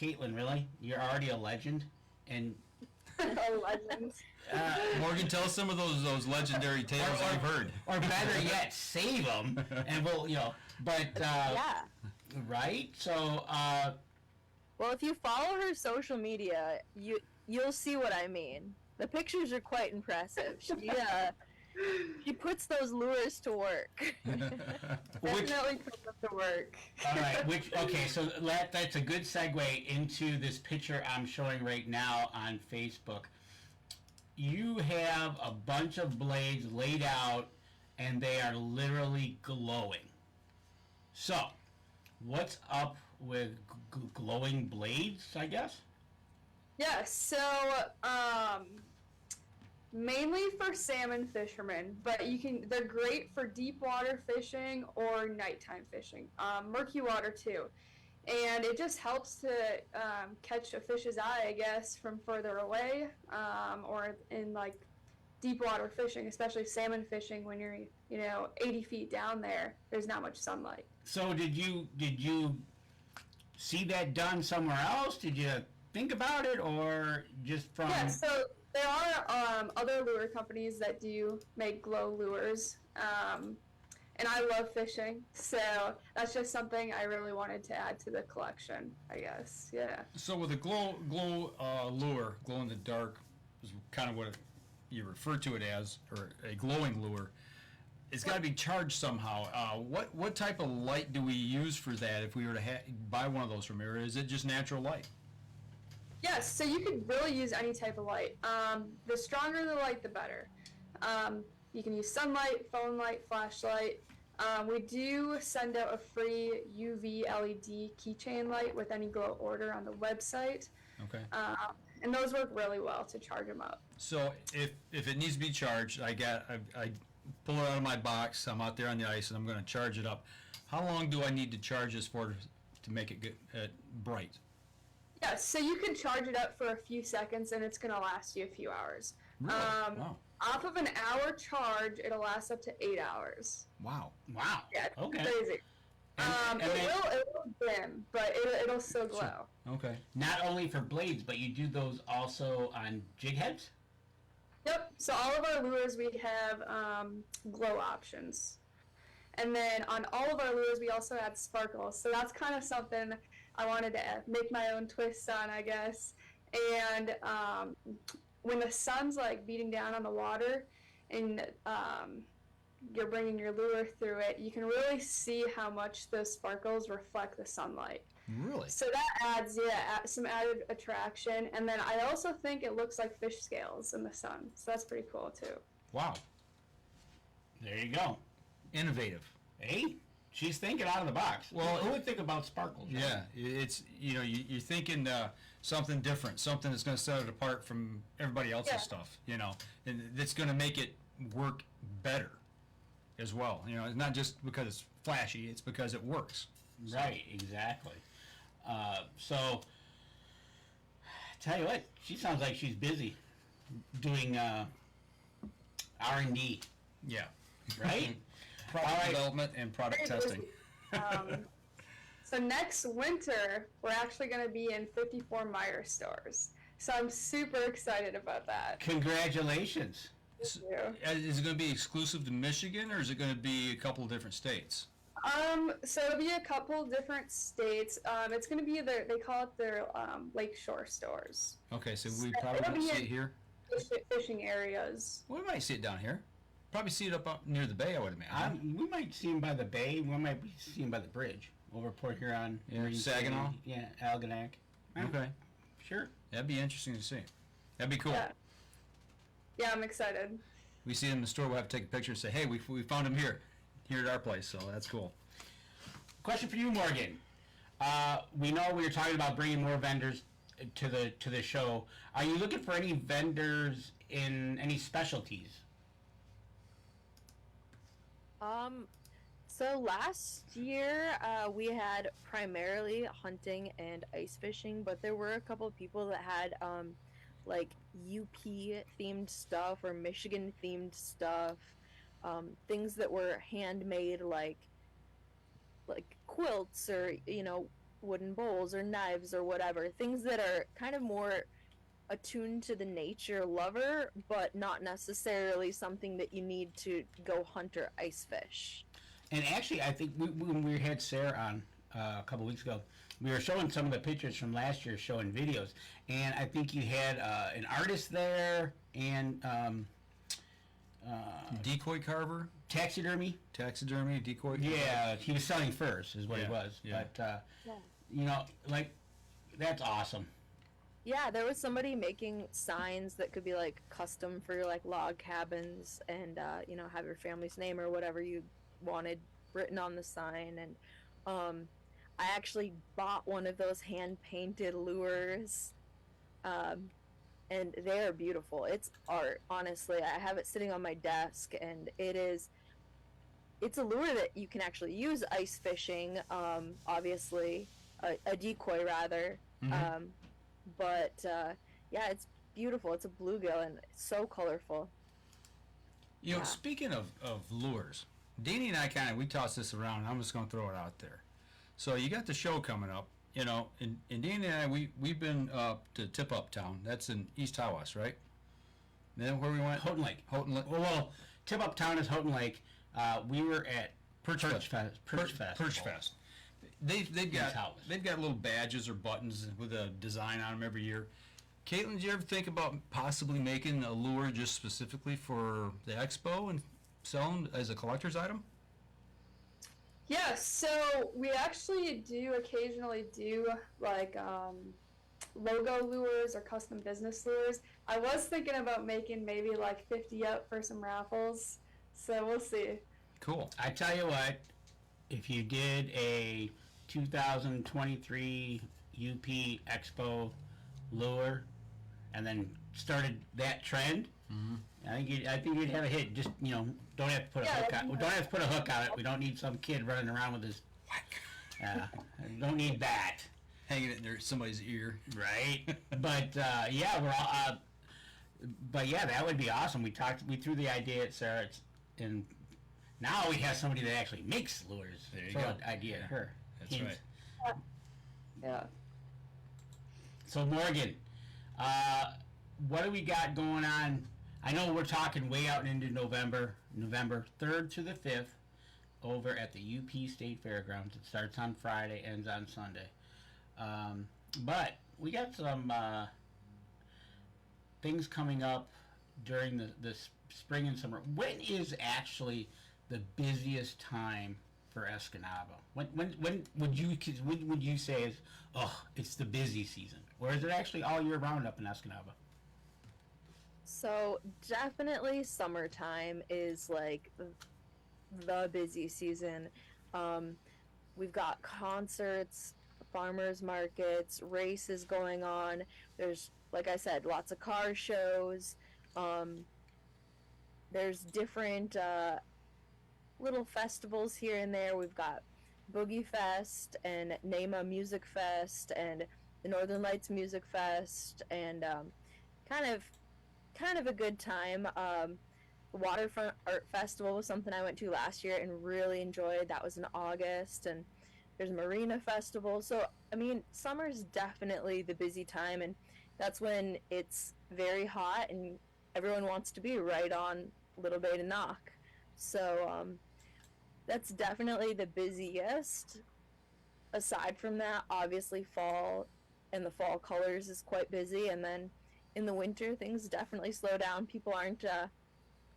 [SPEAKER 3] Katelyn, really, you're already a legend, and
[SPEAKER 5] A legend.
[SPEAKER 4] Morgan, tell us some of those legendary tales that you've heard.
[SPEAKER 3] Or better yet, save them, and we'll right. So
[SPEAKER 6] well, if you follow her social media, you'll see what I mean. The pictures are quite impressive. She puts those lures to work.
[SPEAKER 5] Definitely put them to work.
[SPEAKER 3] All right. So that's a good segue into this picture I'm showing right now on Facebook. You have a bunch of blades laid out, and they are literally glowing. So, what's up with glowing blades, I guess?
[SPEAKER 5] Yeah, so mainly for salmon fishermen, but they're great for deep water fishing or nighttime fishing, murky water too. And it just helps to catch a fish's eye, I guess, from further away, or in like deep water fishing, especially salmon fishing when you're 80 feet down there. There's not much sunlight.
[SPEAKER 3] So did you see that done somewhere else? Did you think about it, or just from?
[SPEAKER 5] Yeah, so there are other lure companies that do make glow lures, and I love fishing, so that's just something I really wanted to add to the collection, I guess. Yeah.
[SPEAKER 4] So with a glow lure, glow in the dark is kind of what you refer to it as, or a glowing lure. It's got to be charged somehow. What type of light do we use for that if we were to buy one of those from here? Or is it just natural light?
[SPEAKER 5] Yes, so you could really use any type of light. The stronger the light, the better. You can use sunlight, phone light, flashlight. We do send out a free UV LED keychain light with any glow order on the website.
[SPEAKER 4] Okay.
[SPEAKER 5] And those work really well to charge them up.
[SPEAKER 4] So if it needs to be charged, I pull it out of my box. I'm out there on the ice, and I'm going to charge it up. How long do I need to charge this for to make it get bright?
[SPEAKER 5] Yeah, so you can charge it up for a few seconds, and it's going to last you a few hours.
[SPEAKER 4] Really? Wow.
[SPEAKER 5] Off of an hour charge, it'll last up to 8 hours.
[SPEAKER 4] Wow.
[SPEAKER 3] Wow.
[SPEAKER 5] Yeah, it's
[SPEAKER 3] Okay.
[SPEAKER 5] crazy. It will dim, but it'll still glow.
[SPEAKER 4] Okay.
[SPEAKER 3] Not only for blades, but you do those also on jig heads?
[SPEAKER 5] Yep. So all of our lures, we have glow options. And then on all of our lures, we also add sparkles. So that's kind of something I wanted to make my own twist on, I guess. And when the sun's like beating down on the water and you're bringing your lure through it, you can really see how much those sparkles reflect the sunlight.
[SPEAKER 4] Really?
[SPEAKER 5] So that adds, some added attraction. And then I also think it looks like fish scales in the sun. So that's pretty cool, too.
[SPEAKER 4] Wow.
[SPEAKER 3] There you go.
[SPEAKER 4] Innovative.
[SPEAKER 3] Hey, she's thinking out of the box.
[SPEAKER 4] Well,
[SPEAKER 3] who would think about sparkles? Right?
[SPEAKER 4] Yeah, it's you're thinking something different, something that's going to set it apart from everybody else's stuff, and that's going to make it work better as well. It's not just because it's flashy; it's because it works.
[SPEAKER 3] Right, exactly. So, tell you what, she sounds like she's busy doing R&D,
[SPEAKER 4] Yeah,
[SPEAKER 3] right?
[SPEAKER 4] product development and product testing.
[SPEAKER 5] So next winter, we're actually going to be in 54 Meyer stores. So I'm super excited about that.
[SPEAKER 3] Congratulations.
[SPEAKER 5] Thank you.
[SPEAKER 4] Is it going to be exclusive to Michigan, or is it going to be a couple of different states?
[SPEAKER 5] So it'll be a couple different states. It's going to be they call it their lakeshore stores.
[SPEAKER 4] Okay, so we probably won't see it here.
[SPEAKER 5] Fishing areas.
[SPEAKER 4] Well, we might see it down here. Probably see it up near the bay, I would imagine.
[SPEAKER 3] We might see him by the bay. We might be see him by the bridge over Port Huron.
[SPEAKER 4] Yeah, Saginaw?
[SPEAKER 3] Yeah, Algonac.
[SPEAKER 4] Okay.
[SPEAKER 3] Sure.
[SPEAKER 4] That'd be interesting to see. That'd be cool.
[SPEAKER 5] Yeah, I'm excited.
[SPEAKER 4] We see it in the store, we'll have to take a picture and say, hey, we found him here at our place, so that's cool.
[SPEAKER 3] Question for you, Morgan. We know we were talking about bringing more vendors to the show. Are you looking for any vendors in any specialties?
[SPEAKER 6] So last year, we had primarily hunting and ice fishing, but there were a couple of people that had, like UP themed stuff or Michigan themed stuff, things that were handmade, like quilts or, wooden bowls or knives or whatever, things that are kind of more attuned to the nature lover, but not necessarily something that you need to go hunt or ice fish.
[SPEAKER 3] And actually, I think when we had Sarah on a couple weeks ago, we were showing some of the pictures from last year, showing videos, and I think you had an artist there and
[SPEAKER 4] Decoy carver?
[SPEAKER 3] taxidermy.
[SPEAKER 4] Decoy?
[SPEAKER 3] Yeah, he was selling furs, is what he was.
[SPEAKER 4] Yeah.
[SPEAKER 3] But that's awesome.
[SPEAKER 6] Yeah, there was somebody making signs that could be like custom for like log cabins and have your family's name or whatever you wanted written on the sign. And I actually bought one of those hand painted lures, and they're beautiful. It's art, honestly. I have it sitting on my desk, and it's a lure that you can actually use ice fishing, obviously, a decoy rather.
[SPEAKER 4] Mm-hmm.
[SPEAKER 6] But it's beautiful. It's a bluegill, and it's so colorful.
[SPEAKER 4] Speaking of lures, Deanie and I we tossed this around, and I'm just going to throw it out there. So you got the show coming up, and Deanie and I, we've been to Tip Up Town. That's in East Tawas, right? And then where we went?
[SPEAKER 3] Houghton Lake.
[SPEAKER 4] Houghton Lake.
[SPEAKER 3] Well, Tip Up Town is Houghton Lake. We were at
[SPEAKER 4] Perch Fest. They've got little badges or buttons with a design on them every year. Katelyn, did you ever think about possibly making a lure just specifically for the expo and selling as a collector's item?
[SPEAKER 5] Yeah, so we actually do occasionally do like logo lures or custom business lures. I was thinking about making maybe like 50 up for some raffles, so we'll see.
[SPEAKER 4] Cool.
[SPEAKER 3] I tell you what, if you did a 2023 UP Expo lure and then started that trend, I think you'd have a hit. Just don't have to put a hook on. Don't have to put a hook on it. We don't need some kid running around with his. Don't need that.
[SPEAKER 4] Hanging it in somebody's ear.
[SPEAKER 3] Right. But yeah, we're all. But yeah, that would be awesome. We threw the idea at Sarah, and now we have somebody that actually makes lures.
[SPEAKER 4] There you
[SPEAKER 3] Throw
[SPEAKER 4] go.
[SPEAKER 3] an idea at her.
[SPEAKER 4] That's
[SPEAKER 3] Hint.
[SPEAKER 4] right.
[SPEAKER 5] Yeah.
[SPEAKER 3] So Morgan, what do we got going on? I know we're talking way out into November 3rd to the 5th, over at the UP State Fairgrounds. It starts on Friday, ends on Sunday. But we got some things coming up during the spring and summer. When is actually the busiest time for Escanaba? When would you say is, it's the busy season? Or is it actually all year round up in Escanaba?
[SPEAKER 6] So definitely summertime is like the busy season. We've got concerts, farmers markets, races going on. There's, like I said, lots of car shows. There's different little festivals here and there. We've got Boogie Fest and NEMA Music Fest and the Northern Lights Music Fest, and kind of a good time. The Waterfront Art Festival was something I went to last year and really enjoyed. That was in August, and there's Marina Festival. So, I mean, summer's definitely the busy time, and that's when it's very hot and everyone wants to be right on Little Bay to Knock. So, that's definitely the busiest. Aside from that, obviously fall and the fall colors is quite busy, and then in the winter things definitely slow down. People aren't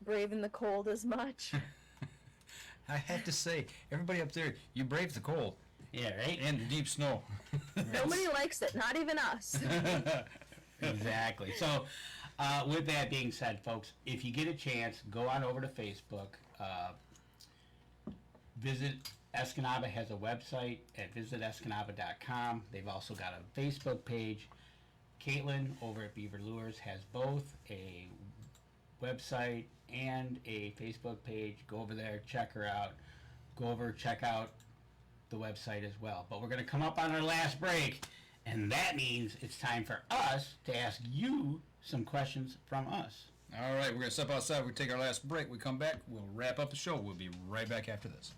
[SPEAKER 6] braving the cold as much.
[SPEAKER 4] I have to say, everybody up there, you brave the cold.
[SPEAKER 3] Yeah, right?
[SPEAKER 4] And the deep snow.
[SPEAKER 6] Nobody likes it, not even us.
[SPEAKER 3] Exactly. So, with that being said, folks, if you get a chance, go on over to Facebook. Visit Escanaba has a website at visitescanaba.com. They've also got a Facebook page. Katelyn over at Beaver Lures has both a website and a Facebook page. Go over there, check her out. Go over, check out the website as well. But we're going to come up on our last break, and that means it's time for us to ask you some questions from us.
[SPEAKER 4] All right, we're going to step outside. We take our last break. We come back. We'll wrap up the show. We'll be right back after this.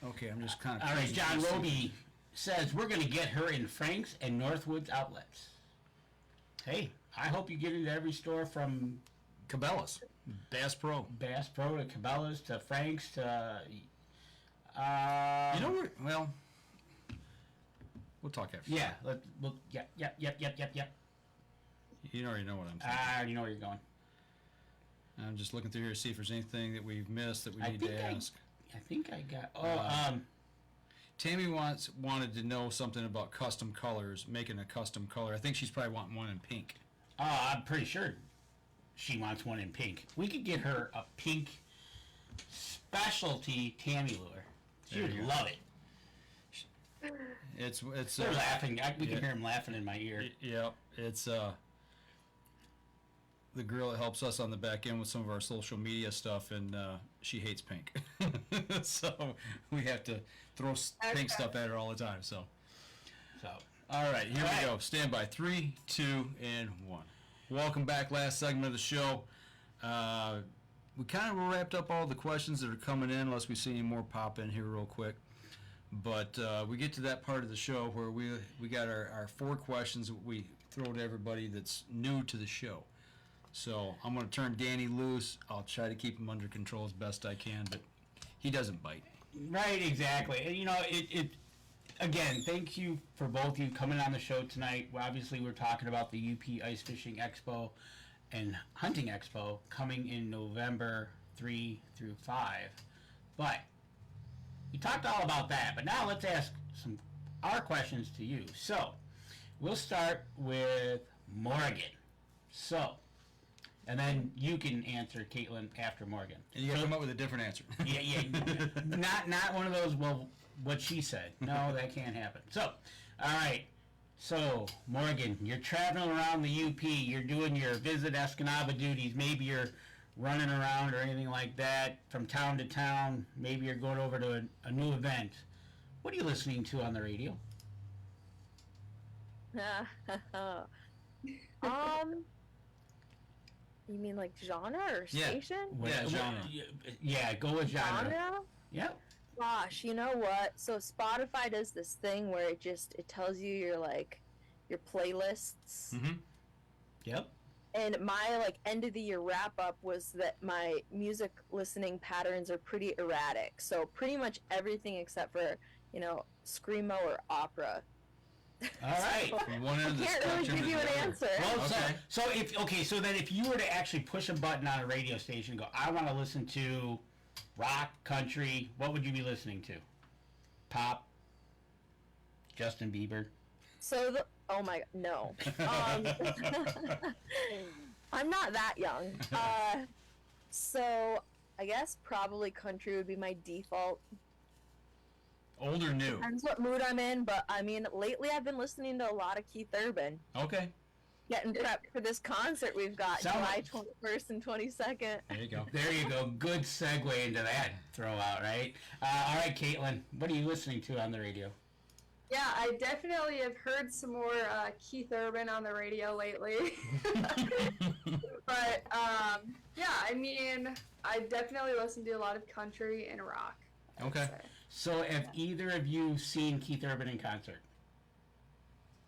[SPEAKER 4] Okay, I'm just kind of...
[SPEAKER 3] All right, John Roby says we're going to get her in Frank's and Northwoods outlets. Hey, I hope you get into every store from
[SPEAKER 4] Cabela's, Bass Pro.
[SPEAKER 3] Bass Pro to Cabela's to Frank's to...
[SPEAKER 4] you know where... Well, we'll talk after.
[SPEAKER 3] Yeah, yep.
[SPEAKER 4] You already know what I'm saying.
[SPEAKER 3] I already know where you're going.
[SPEAKER 4] I'm just looking through here to see if there's anything that we've missed that we need to ask.
[SPEAKER 3] I think I got...
[SPEAKER 4] Tammy wanted to know something about custom colors, making a custom color. I think she's probably wanting one in pink.
[SPEAKER 3] I'm pretty sure she wants one in pink. We could get her a pink specialty Tammy lure. She would love it.
[SPEAKER 4] It's
[SPEAKER 3] They're laughing. We can hear them laughing in my ear.
[SPEAKER 4] Yeah, it's the girl that helps us on the back end with some of our social media stuff, and she hates pink. So we have to throw pink stuff at her all the time. So all right, here we go. Stand by. 3, 2, and 1. Welcome back. Last segment of the show. We kind of wrapped up all the questions that are coming in, unless we see any more pop in here real quick. But we get to that part of the show where we got our 4 questions that we throw to everybody that's new to the show. So I'm going to turn Danny loose. I'll try to keep him under control as best I can, but He doesn't bite.
[SPEAKER 3] Right, exactly. And, it again, thank you for both of you coming on the show tonight. Well, obviously, we're talking about the UP Ice Fishing Expo and Hunting Expo coming in November 3 through 5. But we talked all about that. But now let's ask our questions to you. So we'll start with Morgan. So, and then you can answer, Katelyn, after Morgan.
[SPEAKER 4] And you got to come up with a different answer.
[SPEAKER 3] Yeah. Not one of those, well, what she said. No, that can't happen. So, all right. So, Morgan, you're traveling around the UP. You're doing your visit Escanaba duties. Maybe you're running around or anything like that from town to town. Maybe you're going over to a new event. What are you listening to on the radio?
[SPEAKER 6] You mean like genre or
[SPEAKER 4] Yeah.
[SPEAKER 6] station?
[SPEAKER 4] Yeah, genre.
[SPEAKER 3] Yeah, go with genre. Yep.
[SPEAKER 6] Gosh, you know what? So Spotify does this thing where it tells you your playlists.
[SPEAKER 4] Mm-hmm.
[SPEAKER 3] Yep.
[SPEAKER 6] And my end of the year wrap up was that my music listening patterns are pretty erratic. So pretty much everything except for, screamo or opera.
[SPEAKER 3] All right.
[SPEAKER 4] From one end of the
[SPEAKER 6] Can't really
[SPEAKER 4] spectrum
[SPEAKER 6] give
[SPEAKER 4] to
[SPEAKER 6] you
[SPEAKER 4] the
[SPEAKER 6] an
[SPEAKER 4] other.
[SPEAKER 6] answer.
[SPEAKER 3] Well,
[SPEAKER 4] Okay.
[SPEAKER 3] so then if you were to actually push a button on a radio station and go, I want to listen to rock, country, what would you be listening to? Pop? Justin Bieber?
[SPEAKER 6] So oh my, no. I'm not that young. So I guess probably country would be my default.
[SPEAKER 4] Old or new?
[SPEAKER 6] Depends what mood I'm in, but I mean, lately I've been listening to a lot of Keith Urban.
[SPEAKER 4] Okay.
[SPEAKER 6] Getting prepped for this concert we've got July 21st and 22nd.
[SPEAKER 4] There you go.
[SPEAKER 3] There you go. Good segue into that throwout, right? All right, Katelyn, what are you listening to on the radio?
[SPEAKER 5] Yeah, I definitely have heard some more Keith Urban on the radio lately. But, yeah, I mean, I definitely listen to a lot of country and rock. I would
[SPEAKER 4] Okay.
[SPEAKER 5] say.
[SPEAKER 3] So have either of you seen Keith Urban in concert?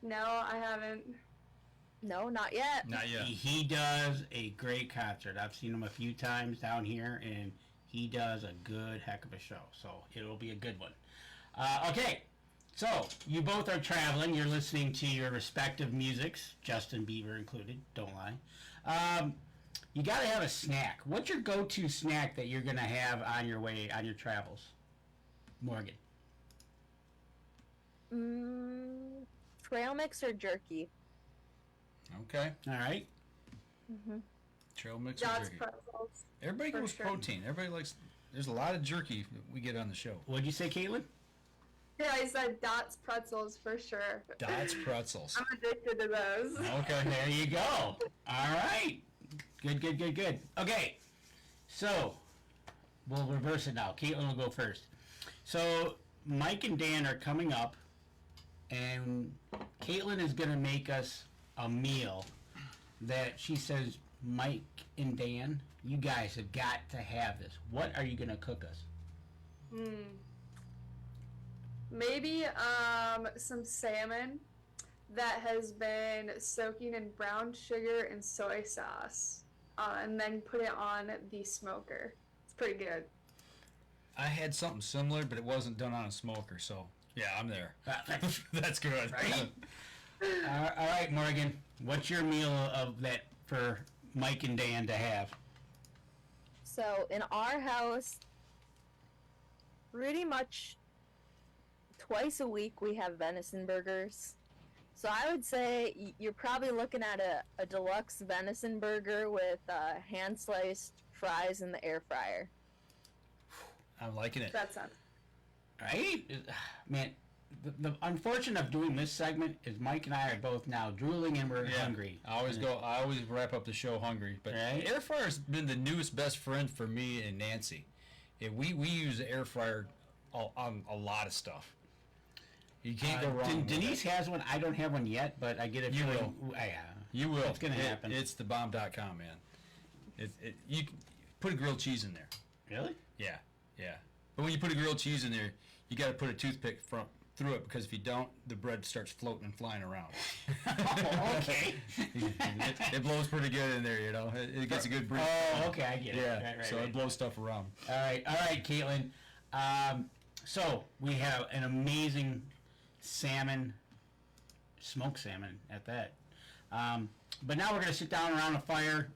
[SPEAKER 5] No, I haven't.
[SPEAKER 6] No, not yet.
[SPEAKER 4] Not yet.
[SPEAKER 3] He does a great concert. I've seen him a few times down here, and he does a good heck of a show. So it'll be a good one. Okay, so you both are traveling. You're listening to your respective musics, Justin Bieber included. Don't lie. You got to have a snack. What's your go-to snack that you're going to have on your way, on your travels? Morgan.
[SPEAKER 6] Trail mix or jerky?
[SPEAKER 4] Okay.
[SPEAKER 3] All right.
[SPEAKER 4] Trail mix or
[SPEAKER 5] Dots
[SPEAKER 4] jerky.
[SPEAKER 5] pretzels.
[SPEAKER 4] Everybody
[SPEAKER 5] for
[SPEAKER 4] goes
[SPEAKER 5] sure.
[SPEAKER 4] protein. Everybody likes. There's a lot of jerky that we get on the show.
[SPEAKER 3] What'd you say, Katelyn?
[SPEAKER 5] Yeah, I said Dots pretzels for sure.
[SPEAKER 4] Dots pretzels.
[SPEAKER 5] I'm addicted to those.
[SPEAKER 4] Okay.
[SPEAKER 3] There you go. All right. Good. Okay. So, we'll reverse it now. Katelyn will go first. So, Mike and Dan are coming up, and Katelyn is going to make us a meal that she says, Mike and Dan, you guys have got to have this. What are you going to cook us?
[SPEAKER 5] Maybe some salmon that has been soaking in brown sugar and soy sauce, and then put it on the smoker. It's pretty good.
[SPEAKER 4] I had something similar, but it wasn't done on a smoker, so yeah, I'm there. That's good.
[SPEAKER 3] Right? All right, Morgan, what's your meal of that for Mike and Dan to have?
[SPEAKER 6] So in our house, pretty much twice a week we have venison burgers. So I would say you're probably looking at a deluxe venison burger with hand-sliced fries in the air fryer.
[SPEAKER 4] I'm liking it.
[SPEAKER 5] That sounds.
[SPEAKER 3] Right? Man, the unfortunate of doing this segment is Mike and I are both now drooling and we're hungry.
[SPEAKER 4] I always wrap up the show hungry. But
[SPEAKER 3] Right.
[SPEAKER 4] air fryer's been the newest best friend for me and Nancy. Yeah, we use the air fryer on a lot of stuff. You can't go wrong. with
[SPEAKER 3] Denise
[SPEAKER 4] it.
[SPEAKER 3] has one. I don't have one yet, but I get a
[SPEAKER 4] You
[SPEAKER 3] feeling.
[SPEAKER 4] You will.
[SPEAKER 3] It's gonna happen.
[SPEAKER 4] It's thebomb.com, man. You can put a grilled cheese in there.
[SPEAKER 3] Really?
[SPEAKER 4] Yeah. But when you put a grilled cheese in there, you got to put a toothpick through it, because if you don't, the bread starts floating and flying around.
[SPEAKER 3] Oh, okay.
[SPEAKER 4] It blows pretty good in there, you know. It gets a good breeze.
[SPEAKER 3] Oh, okay, I get it.
[SPEAKER 4] Yeah,
[SPEAKER 3] Right,
[SPEAKER 4] so
[SPEAKER 3] right.
[SPEAKER 4] it blows stuff around.
[SPEAKER 3] All right, Katelyn. So we have an amazing salmon, smoked salmon at that. But now we're going to sit down around a fire.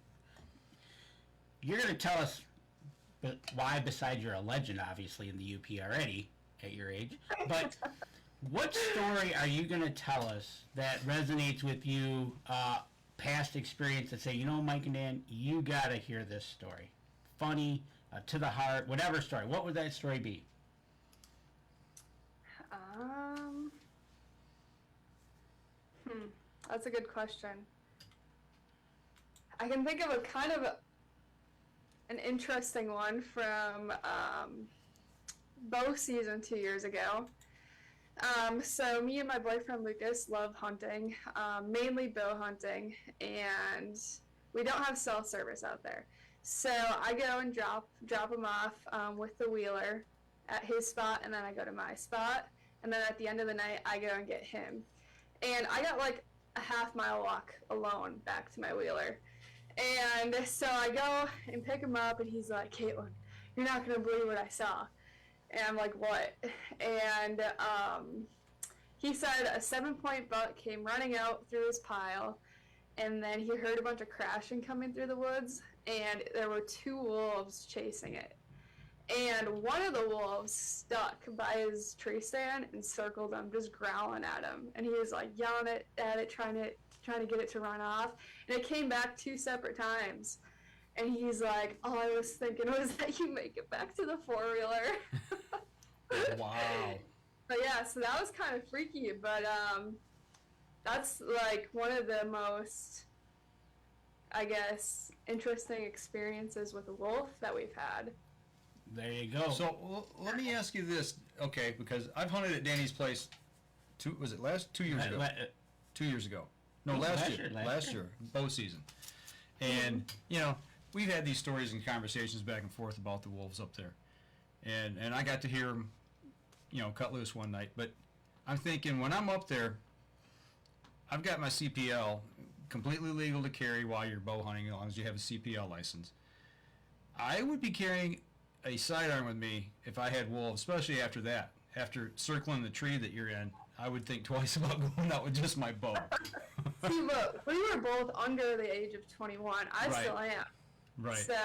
[SPEAKER 3] You're going to tell us why, besides you're a legend, obviously, in the UP already at your age, but what story are you going to tell us that resonates with you, past experience, that say, you know, Mike and Dan, you got to hear this story. Funny, to the heart, whatever story. What would that story be?
[SPEAKER 5] That's a good question. I can think of an interesting one from bow season 2 years ago. So me and my boyfriend Lucas love hunting, mainly bow hunting, and we don't have cell service out there. So I go and drop him off with the wheeler at his spot, and then I go to my spot, and then at the end of the night I go and get him. And I got like a half-mile walk alone back to my wheeler. And so I go and pick him up, and he's like, Katelyn, you're not going to believe what I saw. And I'm like, what? And he said a 7-point buck came running out through his pile, and then he heard a bunch of crashing coming through the woods, and there were 2 wolves chasing it. And one of the wolves stuck by his tree stand and circled him, just growling at him. And he was like yelling at it, trying to get it to run off. And it came back 2 separate times. And he's like, all I was thinking was that you make it back to the 4-wheeler.
[SPEAKER 3] Wow.
[SPEAKER 5] But yeah, so that was kind of freaky. But that's like one of the most, I guess, interesting experiences with a wolf that we've had.
[SPEAKER 3] There you go.
[SPEAKER 4] So let me ask you this, okay? Because I've hunted at Danny's place. 2 years ago? 2 years ago. No, last year, bow season. And you know, we've had these stories and conversations back and forth about the wolves up there, and I got to hear them, you know, cut loose one night. But I'm thinking, when I'm up there, I've got my CPL, completely legal to carry while you're bow hunting, as long as you have a CPL license. I would be carrying a sidearm with me if I had wolves, especially after that. After circling the tree that you're in, I would think twice about going out with just my bow.
[SPEAKER 5] See, look, we were both under the age of 21. I
[SPEAKER 4] Right.
[SPEAKER 5] still am.
[SPEAKER 4] Right.
[SPEAKER 5] So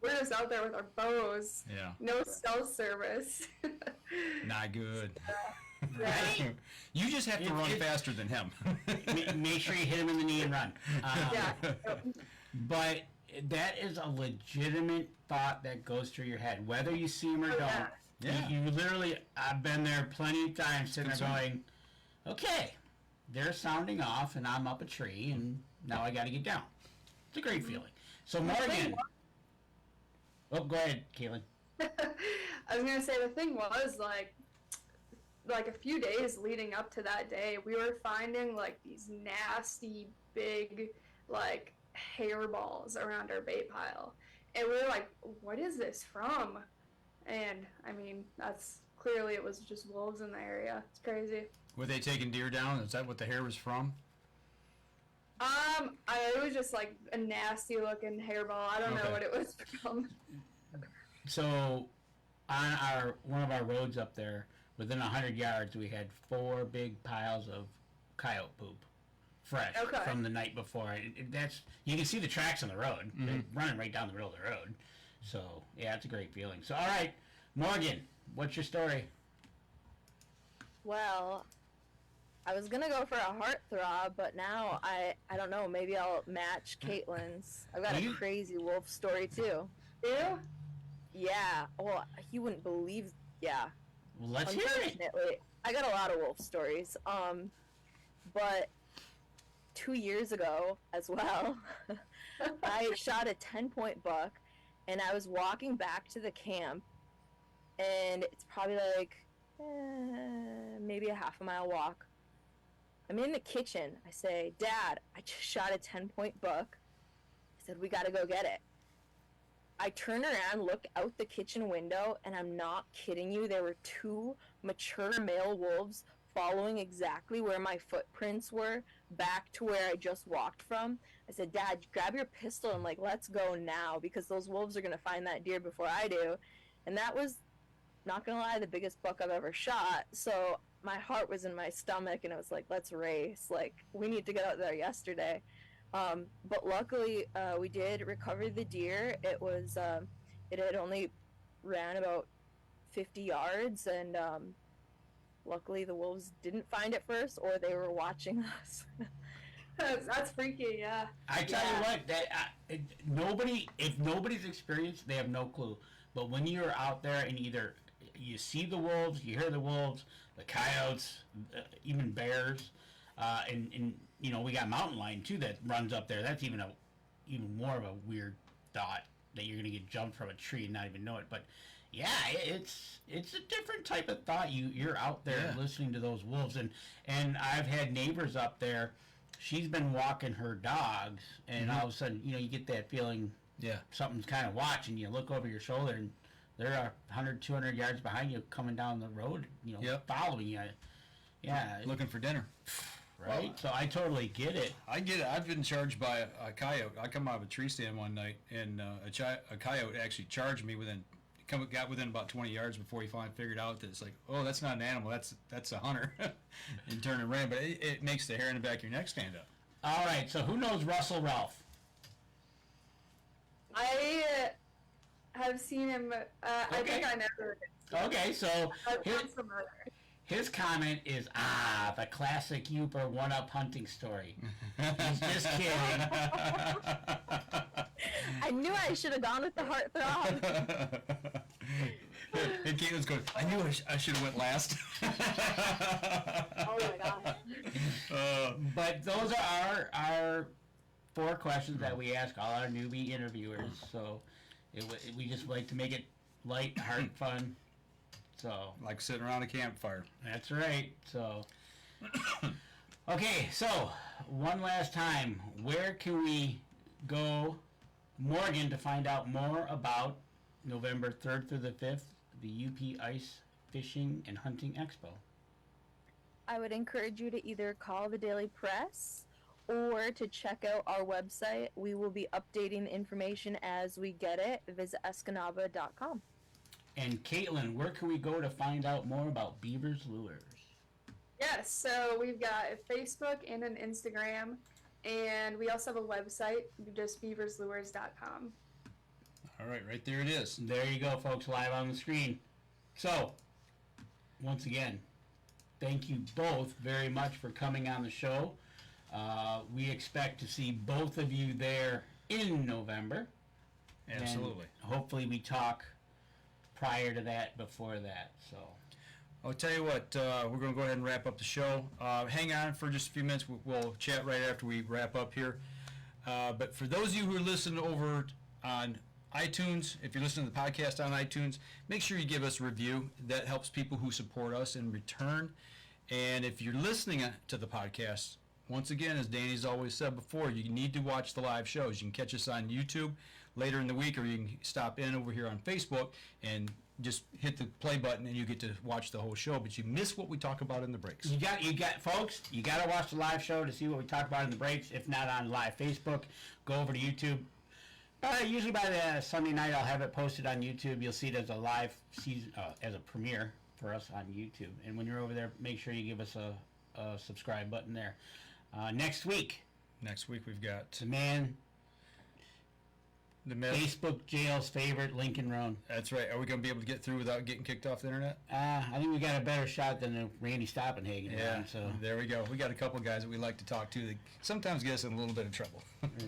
[SPEAKER 5] we're just out there with our bows.
[SPEAKER 4] Yeah.
[SPEAKER 5] No cell service.
[SPEAKER 4] Not good.
[SPEAKER 5] Right.
[SPEAKER 4] You just have to run faster than him.
[SPEAKER 3] Make sure you hit him in the knee and run.
[SPEAKER 5] Yeah.
[SPEAKER 3] But that is a legitimate thought that goes through your head, whether you see him or don't.
[SPEAKER 5] Yeah.
[SPEAKER 4] Yeah.
[SPEAKER 3] You literally, I've been there plenty of times sitting there going, okay, they're sounding off and I'm up a tree and now I got to get down. It's a great feeling. So Morgan. Oh, go ahead, Katelyn.
[SPEAKER 5] I was going to say, the thing was, like a few days leading up to that day, we were finding like these nasty big like hairballs around our bait pile. And we were like, what is this from? And I mean, that's clearly, it was just wolves in the area. It's crazy.
[SPEAKER 4] Were they taking deer down? Is that what the hair was from?
[SPEAKER 5] It was just like a nasty looking hairball. I don't know what it was from.
[SPEAKER 3] So on one of our roads up there, within 100 yards, we had 4 big piles of coyote poop, fresh from the night before. You can see the tracks on the road. Mm-hmm. They're running right down the middle of the road. So yeah, it's a great feeling. So all right, Morgan, what's your story?
[SPEAKER 6] Well, I was gonna go for a heartthrob, but now I don't know. Maybe I'll match Katelyn's. I've got a crazy wolf story too.
[SPEAKER 5] You?
[SPEAKER 6] Yeah. Well, you wouldn't believe. Yeah.
[SPEAKER 3] Well, let's hear it.
[SPEAKER 6] Unfortunately, I got a lot of wolf stories. But 2 years ago as well, I shot a 10-point buck, and I was walking back to the camp, and it's probably like maybe a half-a-mile walk. I'm in the kitchen. I say, Dad, I just shot a 10-point buck. I said, we got to go get it. I turned around, looked out the kitchen window, and I'm not kidding you, there were 2 mature male wolves following exactly where my footprints were, back to where I just walked from. I said, Dad, grab your pistol and, like, let's go now, because those wolves are going to find that deer before I do. And that was, not going to lie, the biggest buck I've ever shot. So my heart was in my stomach, and it was like, let's race. Like, we need to get out there yesterday. But luckily, we did recover the deer. It was, it had only ran about 50 yards, and luckily the wolves didn't find it first, or they were watching us.
[SPEAKER 5] That's freaky, yeah.
[SPEAKER 3] I tell you what, if nobody's experienced, they have no clue. But when you're out there and either you see the wolves, you hear the wolves, the coyotes, even bears, and you know, we got mountain lion too that runs up there. That's even more of a weird thought, that you're gonna get jumped from a tree and not even know it. But yeah, it's a different type of thought. You're out there listening to those wolves, and I've had neighbors up there. She's been walking her dogs, and all of a sudden, you know, you get that feeling.
[SPEAKER 4] Yeah.
[SPEAKER 3] Something's kind of watching you. Look over your shoulder, and they're 100, 200 yards behind you, coming down the road. You know, following you. Yeah.
[SPEAKER 4] Looking for dinner.
[SPEAKER 3] Right. So I totally get it.
[SPEAKER 4] I get it. I've been charged by a coyote. I come out of a tree stand one night, and a coyote actually charged me got within about 20 yards before he finally figured out that it's like, oh, that's not an animal, that's a hunter, and turned and ran. But it makes the hair in the back of your neck stand up.
[SPEAKER 3] All right. So who knows Russell Ralph?
[SPEAKER 5] I have seen him. I think I know.
[SPEAKER 3] Okay. So his comment is, the classic Uber one-up hunting story. He's just kidding.
[SPEAKER 6] I knew I should have gone with the heartthrob.
[SPEAKER 4] And Katelyn's going, I knew I should have went last.
[SPEAKER 5] Oh my god.
[SPEAKER 3] But those are our 4 questions that we ask all our newbie interviewers. So we just like to make it light, heart, fun. So
[SPEAKER 4] Like sitting around a campfire.
[SPEAKER 3] that's right. So okay, so one last time, where can we go, Morgan, to find out more about November 3rd through the 5th, the UP Ice Fishing and Hunting Expo?
[SPEAKER 6] I would encourage you to either call the Daily Press or to check out our website. We will be updating the information as we get it. Visit Escanaba.com.
[SPEAKER 3] And Katelyn, where can we go to find out more about Beavers Lures?
[SPEAKER 5] Yes, so we've got a Facebook and an Instagram, and we also have a website, just beaverslures.com.
[SPEAKER 4] All right there it is.
[SPEAKER 3] There you go, folks, live on the screen. So, once again, thank you both very much for coming on the show. We expect to see both of you there in November.
[SPEAKER 4] Absolutely.
[SPEAKER 3] And hopefully we talk prior to that, before that. So
[SPEAKER 4] I'll tell you what, we're going to go ahead and wrap up the show. Hang on for just a few minutes. We'll chat right after we wrap up here. But for those of you who are listening over on iTunes, if you're listening to the podcast on iTunes, make sure you give us a review. That helps people who support us in return. And if you're listening to the podcast, once again, as Danny's always said before, you need to watch the live shows. You can catch us on YouTube later in the week, or you can stop in over here on Facebook and just hit the play button and you get to watch the whole show, but you miss what we talk about in the breaks.
[SPEAKER 3] You got folks, you got to watch the live show to see what we talk about in the breaks. If not on live Facebook, go over to YouTube. Usually by the Sunday night, I'll have it posted on YouTube. You'll see it as a live season, as a premiere for us on YouTube. And when you're over there, make sure you give us a subscribe button there. Next week
[SPEAKER 4] we've got
[SPEAKER 3] the man,
[SPEAKER 4] the myth.
[SPEAKER 3] Facebook jail's favorite, Lincoln Roan.
[SPEAKER 4] That's right. Are we going to be able to get through without getting kicked off the internet?
[SPEAKER 3] I think we got a better shot than Randy Stoppenhagen.
[SPEAKER 4] Yeah,
[SPEAKER 3] one, so
[SPEAKER 4] there we go. We got a couple guys that we like to talk to that sometimes get us in a little bit of trouble.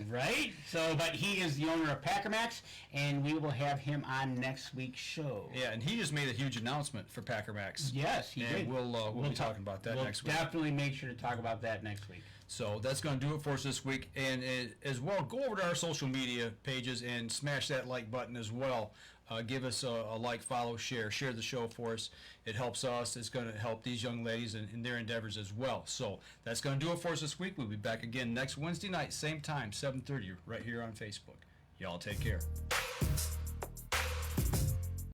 [SPEAKER 3] Right? So, but he is the owner of Packermax, and we will have him on next week's show.
[SPEAKER 4] Yeah, and he just made a huge announcement for Packermax.
[SPEAKER 3] Yes, he did.
[SPEAKER 4] We'll be talking about that next week.
[SPEAKER 3] We'll definitely make sure to talk about that next week.
[SPEAKER 4] So that's going to do it for us this week. And as well, go over to our social media pages and smash that like button as well. Give us a like, follow, share the show for us. It helps us. It's going to help these young ladies in their endeavors as well. So that's going to do it for us this week. We'll be back again next Wednesday night, same time, 7:30, right here on Facebook. Y'all take care.